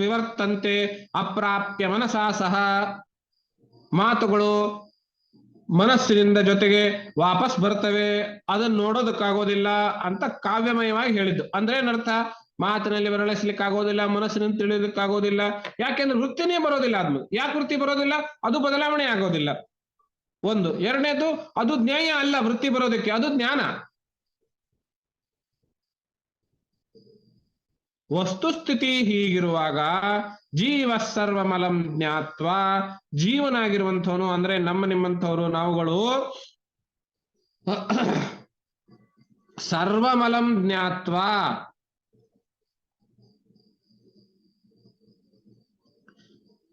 ವಿವರ್ತಂತೆ ಅಪ್ರಾಪ್ಯ ಮನಸಾ ಸಹ, ಮಾತುಗಳು ಮನಸ್ಸಿನಿಂದ ಜೊತೆಗೆ ವಾಪಸ್ ಬರ್ತವೆ, ಅದನ್ನ ನೋಡೋದಕ್ಕಾಗೋದಿಲ್ಲ ಅಂತ ಕಾವ್ಯಮಯವಾಗಿ ಹೇಳಿದ್ದು. ಅಂದ್ರೆ ಏನರ್ಥ? ಮಾತಿನಲ್ಲಿ ಬರಳಿಸ್ಲಿಕ್ಕೆ ಆಗೋದಿಲ್ಲ, ಮನಸ್ಸಿನಿಂದ ತಿಳಿಯೋದಕ್ಕಾಗೋದಿಲ್ಲ. ಯಾಕೆಂದ್ರೆ ವೃತ್ತಿನೇ ಬರೋದಿಲ್ಲ. ಆದ್ಮೇಲೆ ಯಾಕೆ ವೃತ್ತಿ ಬರೋದಿಲ್ಲ? ಅದು ಬದಲಾವಣೆ ಆಗೋದಿಲ್ಲ. ಒಂದು. ಎರಡನೇದು, ಅದು ಜ್ಞೇಯ ಅಲ್ಲ ವೃತ್ತಿ ಬರೋದಕ್ಕೆ, ಅದು ಜ್ಞಾನ. ವಸ್ತುಸ್ಥಿತಿ ಹೀಗಿರುವಾಗ ಜೀವ ಸರ್ವಮಲಂ ಜ್ಞಾತ್ವ, ಜೀವನಾಗಿರುವಂಥವನು ಅಂದ್ರೆ ನಮ್ಮ ನಿಮ್ಮಂಥವ್ರು ನಾವುಗಳು ಸರ್ವಮಲಂ ಜ್ಞಾತ್ವ,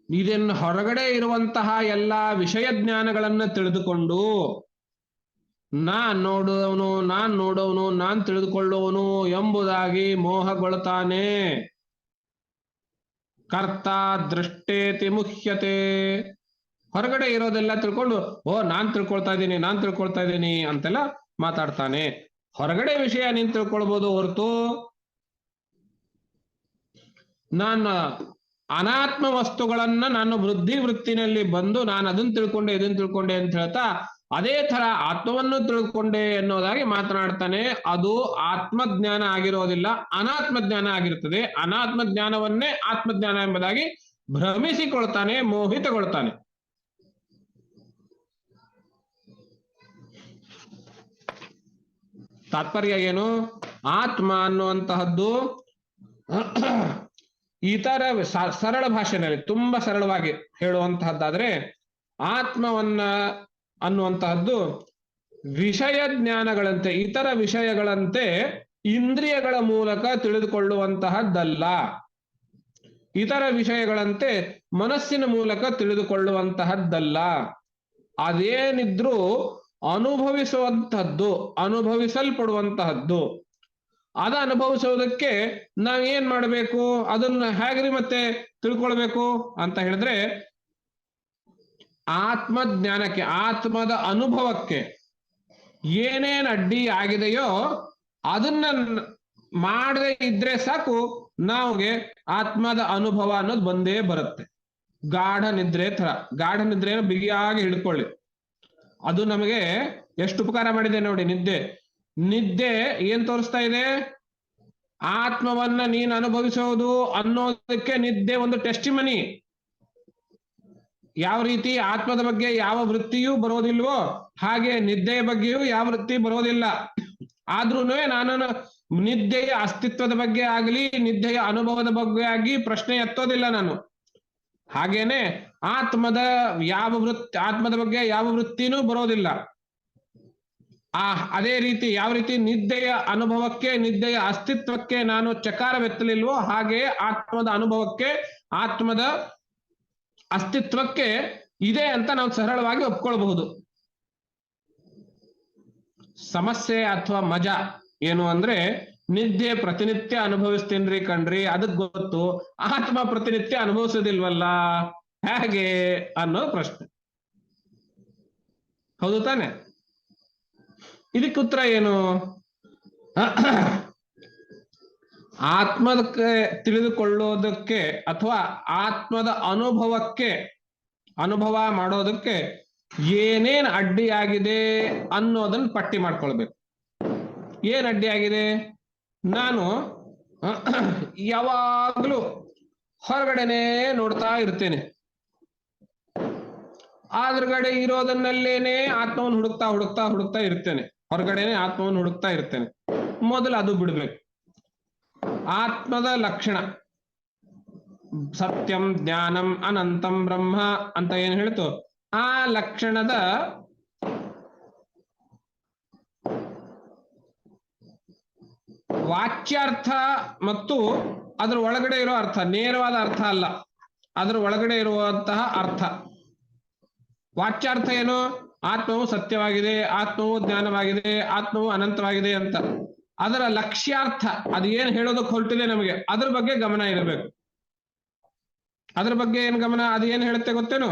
ಇದನ್ನು ಹೊರಗಡೆ ಇರುವಂತಹ ಎಲ್ಲಾ ವಿಷಯ ಜ್ಞಾನಗಳನ್ನ ತಿಳಿದುಕೊಂಡು ನಾನ್ ನೋಡೋವನು ನಾನ್ ತಿಳಿದುಕೊಳ್ಳುವನು ಎಂಬುದಾಗಿ ಮೋಹಗೊಳ್ತಾನೆ. ಕರ್ತ ದೃಷ್ಟೇತಿ ಮುಹ್ಯತೆ, ಹೊರಗಡೆ ಇರೋದೆಲ್ಲ ತಿಳ್ಕೊಂಡು ನಾನ್ ತಿಳ್ಕೊಳ್ತಾ ಇದ್ದೀನಿ ಅಂತೆಲ್ಲ ಮಾತಾಡ್ತಾನೆ. ಹೊರಗಡೆ ವಿಷಯ ನೀನ್ ತಿಳ್ಕೊಳ್ಬೋದು ಹೊರತು ನಾನು ಅನಾತ್ಮ ವಸ್ತುಗಳನ್ನ ನಾನು ವೃತ್ತಿನಲ್ಲಿ ಬಂದು ನಾನು ಅದನ್ನ ತಿಳ್ಕೊಂಡೆ ಅಂತ ಹೇಳ್ತಾ ಅದೇ ತರ ಆತ್ಮವನ್ನು ತಿಳ್ಕೊಂಡೆ ಎನ್ನುವುದಾಗಿ ಮಾತನಾಡ್ತಾನೆ. ಅದು ಆತ್ಮಜ್ಞಾನ ಆಗಿರೋದಿಲ್ಲ, ಅನಾತ್ಮ ಜ್ಞಾನ ಆಗಿರ್ತದೆ. ಅನಾತ್ಮ ಜ್ಞಾನವನ್ನೇ ಆತ್ಮಜ್ಞಾನ ಎಂಬುದಾಗಿ ಭ್ರಮಿಸಿಕೊಳ್ತಾನೆ, ಮೋಹಿತಗೊಳ್ತಾನೆ. ತಾತ್ಪರ್ಯ ಏನು? ಆತ್ಮ ಅನ್ನುವಂತಹದ್ದು ಇತರ ಸರಳ ಭಾಷೆಯಲ್ಲಿ ತುಂಬಾ ಸರಳವಾಗಿ ಹೇಳುವಂತಹದ್ದಾದ್ರೆ ಆತ್ಮವನ್ನ ಅನ್ನುವಂತಹದ್ದು ವಿಷಯ ಜ್ಞಾನಗಳಂತೆ, ಇತರ ವಿಷಯಗಳಂತೆ ಇಂದ್ರಿಯಗಳ ಮೂಲಕ ತಿಳಿದುಕೊಳ್ಳುವಂತಹದ್ದಲ್ಲ. ಇತರ ವಿಷಯಗಳಂತೆ ಮನಸ್ಸಿನ ಮೂಲಕ ತಿಳಿದುಕೊಳ್ಳುವಂತಹದ್ದಲ್ಲ. ಅದೇನಿದ್ರೂ ಅನುಭವಿಸುವಂತಹದ್ದು, ಅನುಭವಿಸಲ್ಪಡುವಂತಹದ್ದು. ಅದ ಅನುಭವಿಸುವುದಕ್ಕೆ ನಾವೇನ್ ಮಾಡಬೇಕು? ಅದನ್ನ ಹೇಗ್ರಿ ಮತ್ತೆ ತಿಳ್ಕೊಳ್ಬೇಕು ಅಂತ ಹೇಳಿದ್ರೆ, ಆತ್ಮಜ್ಞಾನಕ್ಕೆ, ಆತ್ಮದ ಅನುಭವಕ್ಕೆ ಏನೇನ್ ಅಡ್ಡಿ ಆಗಿದೆಯೋ ಅದನ್ನ ಮಾಡದೆ ಇದ್ರೆ ಸಾಕು, ನಮಗೆ ಆತ್ಮದ ಅನುಭವ ಅನ್ನೋದು ಬಂದೇ ಬರುತ್ತೆ. ಗಾಢ ನಿದ್ರೆ ತರ. ಗಾಢ ನಿದ್ರೆಯನ್ನು ಬಿಗಿಯಾಗಿ ಹಿಡ್ಕೊಳ್ಳಿ. ಅದು ನಮಗೆ ಎಷ್ಟು ಉಪಕಾರ ಮಾಡಿದೆ ನೋಡಿ. ನಿದ್ದೆ ಏನ್ ತೋರಿಸ್ತಾ ಇದೆ? ಆತ್ಮವನ್ನ ನೀನು ಅನುಭವಿಸೋದು ಅನ್ನೋದಕ್ಕೆ ನಿದ್ದೆ ಒಂದು ಟೆಸ್ಟಿಮನಿ. ಯಾವ ರೀತಿ ಆತ್ಮದ ಬಗ್ಗೆ ಯಾವ ವೃತ್ತಿಯೂ ಬರೋದಿಲ್ವೋ ಹಾಗೆ ನಿದ್ದೆಯ ಬಗ್ಗೆಯೂ ಯಾವ ವೃತ್ತಿ ಬರೋದಿಲ್ಲ. ಆದ್ರೂ ನಾನು ನಿದ್ದೆಯ ಅಸ್ತಿತ್ವದ ಬಗ್ಗೆ ಆಗಲಿ, ನಿದ್ದೆಯ ಅನುಭವದ ಬಗ್ಗೆ ಆಗಿ ಪ್ರಶ್ನೆ ಎತ್ತೋದಿಲ್ಲ ನಾನು. ಹಾಗೇನೆ ಆತ್ಮದ ಬಗ್ಗೆ ಯಾವ ವೃತ್ತಿನೂ ಬರೋದಿಲ್ಲ. ಅದೇ ರೀತಿ ಯಾವ ರೀತಿ ನಿದ್ದೆಯ ಅನುಭವಕ್ಕೆ, ನಿದ್ದೆಯ ಅಸ್ತಿತ್ವಕ್ಕೆ ನಾನು ಚಕಾರವೆತ್ತಲಿಲ್ವೋ ಹಾಗೆ ಆತ್ಮದ ಅನುಭವಕ್ಕೆ, ಆತ್ಮದ ಅಸ್ತಿತ್ವಕ್ಕೆ ಇದೆ ಅಂತ ನಾವು ಸರಳವಾಗಿ ಒಪ್ಕೊಳ್ಬಹುದು. ಸಮಸ್ಯೆ ಅಥವಾ ಮಜಾ ಏನು ಅಂದ್ರೆ, ನಿದ್ದೆ ಪ್ರತಿನಿತ್ಯ ಅನುಭವಿಸ್ತೀನ್ರಿ ಕಣ್ರಿ, ಅದಕ್ ಗೊತ್ತು. ಆತ್ಮ ಪ್ರತಿನಿತ್ಯ ಅನುಭವಿಸೋದಿಲ್ವಲ್ಲ, ಹೇಗೆ ಅನ್ನೋ ಪ್ರಶ್ನೆ. ಹೌದು ತಾನೆ? ಇದಕ್ಕೆ ಉತ್ತರ ಏನು? ಆತ್ಮದಕ್ಕೆ ತಿಳಿದುಕೊಳ್ಳೋದಕ್ಕೆ ಅಥವಾ ಆತ್ಮದ ಅನುಭವಕ್ಕೆ, ಅನುಭವ ಮಾಡೋದಕ್ಕೆ ಏನೇನ್ ಅಡ್ಡಿಯಾಗಿದೆ ಅನ್ನೋದನ್ನ ಪಟ್ಟಿ ಮಾಡ್ಕೊಳ್ಬೇಕು. ಏನ್ ಅಡ್ಡಿಯಾಗಿದೆ? ನಾನು ಯಾವಾಗ್ಲೂ ಹೊರಗಡೆನೆ ನೋಡ್ತಾ ಇರ್ತೇನೆ. ಆದ್ರಗಡೆ ಇರೋದನ್ನಲ್ಲೇನೆ ಆತ್ಮವನ್ನು ಹುಡುಕ್ತಾ ಇರ್ತೇನೆ. ಹೊರಗಡೆನೆ ಆತ್ಮವನ್ನು ಹುಡುಕ್ತಾ ಇರ್ತೇನೆ. ಮೊದಲು ಅದು ಬಿಡ್ಬೇಕು. ಆತ್ಮದ ಲಕ್ಷಣ ಸತ್ಯಂ ಜ್ಞಾನಂ ಅನಂತಂ ಬ್ರಹ್ಮ ಅಂತ ಏನ್ ಹೇಳ್ತು, ಆ ಲಕ್ಷಣದ ವಾಚ್ಯಾರ್ಥ ಮತ್ತು ಅದರ ಒಳಗಡೆ ಇರೋ ಅರ್ಥ, ನೇರವಾದ ಅರ್ಥ ಅಲ್ಲ, ಅದರ ಒಳಗಡೆ ಇರುವಂತಹ ಅರ್ಥ. ವಾಚ್ಯಾರ್ಥ ಏನು? ಆತ್ಮವು ಸತ್ಯವಾಗಿದೆ, ಆತ್ಮವು ಜ್ಞಾನವಾಗಿದೆ, ಆತ್ಮವು ಅನಂತವಾಗಿದೆ ಅಂತ. ಅದರ ಲಕ್ಷ್ಯಾರ್ಥ, ಅದು ಏನ್ ಹೇಳೋದಕ್ಕೆ ಹೊರಟಿದೆ ನಮಗೆ, ಅದ್ರ ಬಗ್ಗೆ ಗಮನ ಇರಬೇಕು. ಅದ್ರ ಬಗ್ಗೆ ಏನ್ ಗಮನ? ಅದು ಏನ್ ಹೇಳುತ್ತೆ ಗೊತ್ತೇನು?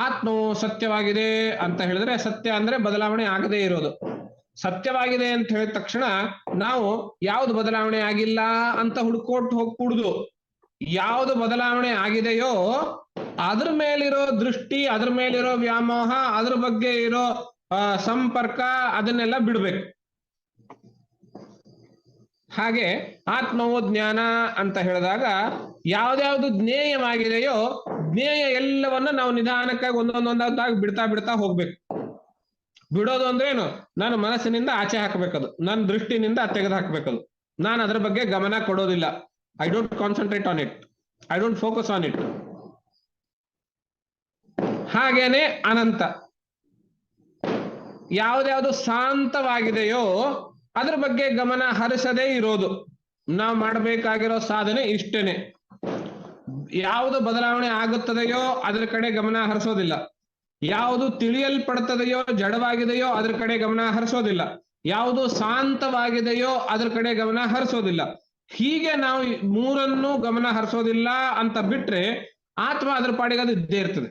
ಆತ್ಮವು ಸತ್ಯವಾಗಿದೆ ಅಂತ ಹೇಳಿದ್ರೆ, ಸತ್ಯ ಅಂದ್ರೆ ಬದಲಾವಣೆ ಆಗದೇ ಇರೋದು. ಸತ್ಯವಾಗಿದೆ ಅಂತ ಹೇಳಿದ ತಕ್ಷಣ ನಾವು ಯಾವ್ದು ಬದಲಾವಣೆ ಆಗಿಲ್ಲ ಅಂತ ಹುಡ್ಕೊಟ್ಟು ಹೋಗ್ಕೂಡುದು. ಯಾವ್ದು ಬದಲಾವಣೆ ಆಗಿದೆಯೋ ಅದ್ರ ಮೇಲಿರೋ ದೃಷ್ಟಿ, ಅದ್ರ ಮೇಲಿರೋ ವ್ಯಾಮೋಹ, ಅದ್ರ ಬಗ್ಗೆ ಇರೋ ಸಂಪರ್ಕ, ಅದನ್ನೆಲ್ಲ ಬಿಡ್ಬೇಕು. ಹಾಗೆ ಆತ್ಮವು ಜ್ಞಾನ ಅಂತ ಹೇಳಿದಾಗ ಯಾವ್ದ್ಯಾವ್ದು ಜ್ಞೇಯವಾಗಿದೆಯೋ ಜ್ಞೇಯ ಎಲ್ಲವನ್ನ ನಾವು ನಿಧಾನಕ್ಕಾಗಿ ಒಂದೊಂದಾಗಿ ಬಿಡ್ತಾ ಹೋಗ್ಬೇಕು. ಬಿಡೋದು ಅಂದ್ರೆ ಏನು? ನಾನು ಮನಸ್ಸಿನಿಂದ ಆಚೆ ಹಾಕ್ಬೇಕದು, ನನ್ನ ದೃಷ್ಟಿನಿಂದ ತೆಗೆದು ಹಾಕ್ಬೇಕದು. ನಾನು ಅದ್ರ ಬಗ್ಗೆ ಗಮನ ಕೊಡೋದಿಲ್ಲ. I don't concentrate on it, I don't focus on it. ಹಾಗೇನೆ ಅನಂತ, ಯಾವ್ದ್ಯಾವ್ದು ಶಾಂತವಾಗಿದೆಯೋ ಅದ್ರ ಬಗ್ಗೆ ಗಮನ ಹರಿಸದೇ ಇರೋದು. ನಾವು ಮಾಡಬೇಕಾಗಿರೋ ಸಾಧನೆ ಇಷ್ಟೇನೆ. ಯಾವುದು ಬದಲಾವಣೆ ಆಗುತ್ತದೆಯೋ ಅದ್ರ ಕಡೆ ಗಮನ ಹರಿಸೋದಿಲ್ಲ. ಯಾವುದು ತಿಳಿಯಲ್ಪಡ್ತದೆಯೋ, ಜಡವಾಗಿದೆಯೋ ಅದ್ರ ಕಡೆ ಗಮನ ಹರಿಸೋದಿಲ್ಲ. ಯಾವುದು ಶಾಂತವಾಗಿದೆಯೋ ಅದ್ರ ಕಡೆ ಗಮನ ಹರಿಸೋದಿಲ್ಲ. ಹೀಗೆ ನಾವು ಮೂರನ್ನು ಗಮನ ಹರಿಸೋದಿಲ್ಲ ಅಂತ ಬಿಟ್ರೆ ಆತ್ಮ ಅದ್ರ ಪಾಡಿಗೆ ಅದು ಇದ್ದೇ ಇರ್ತದೆ.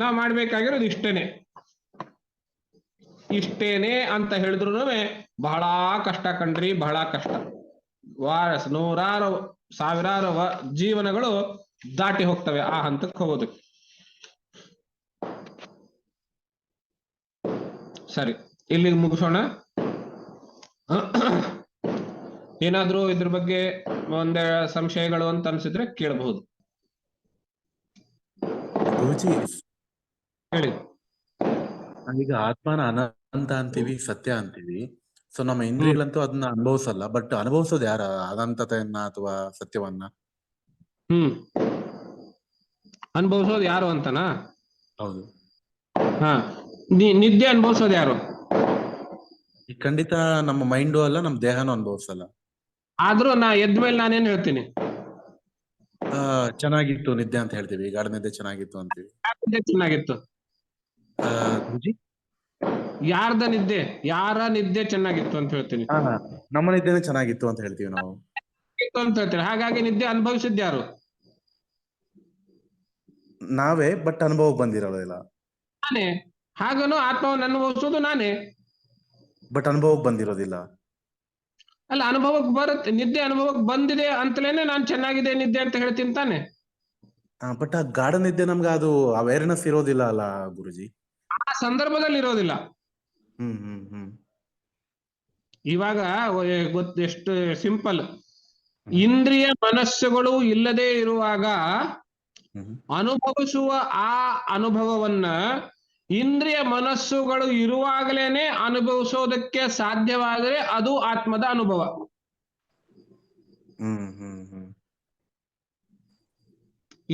ನಾವು ಮಾಡ್ಬೇಕಾಗಿರೋದು ಇಷ್ಟೇನೆ. ಇಷ್ಟೇನೆ ಅಂತ ಹೇಳಿದ್ರು ಬಹಳ ಕಷ್ಟ ಕಣ್ರಿ, ಬಹಳ ಕಷ್ಟ. ನೂರಾರು ಸಾವಿರಾರು ಜೀವನಗಳು ದಾಟಿ ಹೋಗ್ತವೆ ಆ ಹಂತಕ್ಕೆ ಹೋಗೋದಕ್ಕೆ. ಸರಿ, ಇಲ್ಲಿಗೆ ಮುಗಿಸೋಣ. ಏನಾದ್ರೂ ಇದ್ರ ಬಗ್ಗೆ ಒಂದೇ ಸಂಶಯಗಳು ಅಂತ ಅನ್ಸಿದ್ರೆ ಕೇಳಬಹುದು. ಗುರುಜಿ, ಹೇಳಿ. ನಾವೀಗ ಆತ್ಮನ ಅನಂತ ಅಂತೀವಿ, ಸತ್ಯ ಅಂತೀವಿ. ಸೊ ನಮ್ಮ ಇಂದ್ರಿಯಗಳಂತೂ ಅದನ್ನ ಅನುಭವಿಸಲ್ಲ. ಬಟ್ ಅನುಭವಿಸೋದು ಯಾರ ಅನಂತತೆಯನ್ನ ಅಥವಾ ಸತ್ಯವನ್ನ? ಅನುಭವಿಸೋದು ಯಾರು ಅಂತನಾ? ಹೌದು. ಹಾ, ನಿದ್ದೆ ಅನುಭವಿಸೋದು ಯಾರು? ಈ ಖಂಡಿತ ನಮ್ಮ ಮೈಂಡು ಅಲ್ಲ, ನಮ್ಮ ದೇಹನೂ ಅನುಭವಿಸಲ್ಲ. ಆದ್ರೂ ನಾ ಎದ್ಮೇಲೆ ನಾನೇನ್ ಹೇಳ್ತೀನಿ? ಚೆನ್ನಾಗಿತ್ತು ನಿದ್ದೆ ಅಂತ ಹೇಳ್ತೀವಿ, ಗಾಢ ನಿದ್ದೆ ಚೆನ್ನಾಗಿತ್ತು ಅಂತೀವಿ. ನಿದ್ದೆ ಚೆನ್ನಾಗಿತ್ತು. ಗುರುಜಿ, ಯಾರ್ದ ನಿದ್ದೆ, ಯಾರ ನಿದ್ದೆ ಚೆನ್ನಾಗಿತ್ತು ಅಂತ ಹೇಳ್ತೀನಿ. ನಮ್ಮ ನಿದ್ದೆನೇ ಚೆನ್ನಾಗಿತ್ತು ಅಂತ ಹೇಳ್ತೀವಿ ನಾವು ಅಂತ ಹೇಳ್ತೀರಿ. ಹಾಗಾಗಿ ನಿದ್ದೆ ಅನುಭವಿಸಿದ್ ಯಾರು? ನಾವೇ, ಬಟ್ ಅನುಭವಕ್ಕೆ ಬಂದಿರೋದಿಲ್ಲ. ನಾನೇ. ಹಾಗನು ಆತ್ಮವನ್ನು ಅನುಭವಿಸೋದು ನಾನೇ, ಬಟ್ ಅನುಭವಕ್ಕೆ ಬಂದಿರೋದಿಲ್ಲ. ಅಲ್ಲ, ಅನುಭವಕ್ಕೆ ಬರುತ್ತೆ. ನಿದ್ದೆ ಅನುಭವಕ್ಕೆ ಬಂದಿದೆ ಅಂತಲೇನೆ ನಾನ್ ಚೆನ್ನಾಗಿದೆ ನಿದ್ದೆ ಅಂತ ಹೇಳ್ತೀನಿ ತಾನೆ. ಬಟ್ ಆ ಗಾಢ ನಿದ್ದೆ ನಮ್ಗೆ ಅದು ಅವೇರ್ನೆಸ್ ಇರೋದಿಲ್ಲ ಅಲ್ಲ ಗುರುಜಿ? ಆ ಸಂದರ್ಭದಲ್ಲಿ ಇರೋದಿಲ್ಲ. ಇವಾಗ ಎಷ್ಟು ಸಿಂಪಲ್. ಇಂದ್ರಿಯ ಮನಸ್ಸುಗಳು ಇಲ್ಲದೆ ಇರುವಾಗ ಅನುಭವಿಸುವ ಆ ಅನುಭವವನ್ನ ಇಂದ್ರಿಯ ಮನಸ್ಸುಗಳು ಇರುವಾಗಲೇನೆ ಅನುಭವಿಸೋದಕ್ಕೆ ಸಾಧ್ಯವಾದರೆ ಅದು ಆತ್ಮದ ಅನುಭವ.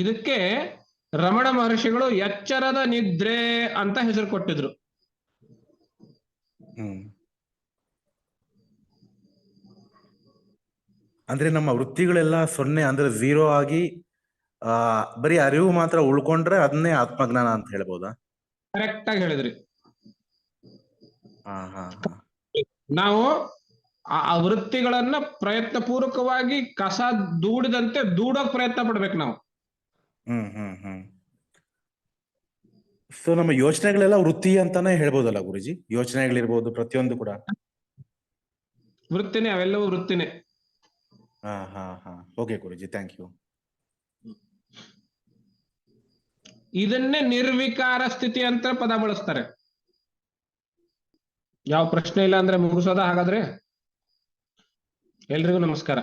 ಇದಕ್ಕೆ ರಮಣ ಮಹರ್ಷಿಗಳು ಎಚ್ಚರದ ನಿದ್ರೆ ಅಂತ ಹೆಸರು ಕೊಟ್ಟಿದ್ರು. ಅಂದ್ರೆ ನಮ್ಮ ವೃತ್ತಿಗಳೆಲ್ಲ 0 ಅಂದ್ರೆ 0 ಆಗಿ ಬರೀ ಅರಿವು ಮಾತ್ರ ಉಳ್ಕೊಂಡ್ರೆ ಅದನ್ನೇ ಆತ್ಮಜ್ಞಾನ ಅಂತ ಹೇಳ್ಬೋದಾ? ಕರೆಕ್ಟ್ ಆಗಿ ಹೇಳಿದ್ರಿ. ಹಾ. ನಾವು ಆ ವೃತ್ತಿಗಳನ್ನ ಪ್ರಯತ್ನ ಪೂರ್ವಕವಾಗಿ ಕಸ ದೂಡಿದಂತೆ ದೂಡೋಕ್ ಪ್ರಯತ್ನ ಪಡ್ಬೇಕು ನಾವು. ಸೊ ನಮ್ಮ ಯೋಚನೆಗಳೆಲ್ಲ ವೃತ್ತಿ ಅಂತಾನೆ ಹೇಳ್ಬೋದಲ್ಲ ಗುರುಜಿ? ಯೋಚನೆಗಳಿರ್ಬೋದು, ಪ್ರತಿಯೊಂದು ಕೂಡ ವೃತ್ತಿನೇ, ಅವೆಲ್ಲವೂ ವೃತ್ತಿನೇ. ಹಾ. Okay Guruji, thank you. ಇದನ್ನೇ ನಿರ್ವಿಕಾರ ಸ್ಥಿತಿ ಅಂತ ಪದ ಬಳಸ್ತಾರೆ. ಯಾವ ಪ್ರಶ್ನೆ ಇಲ್ಲ ಅಂದ್ರೆ ಮುಗಿಸೋದ? ಹಾಗಾದ್ರೆ ಎಲ್ರಿಗೂ ನಮಸ್ಕಾರ.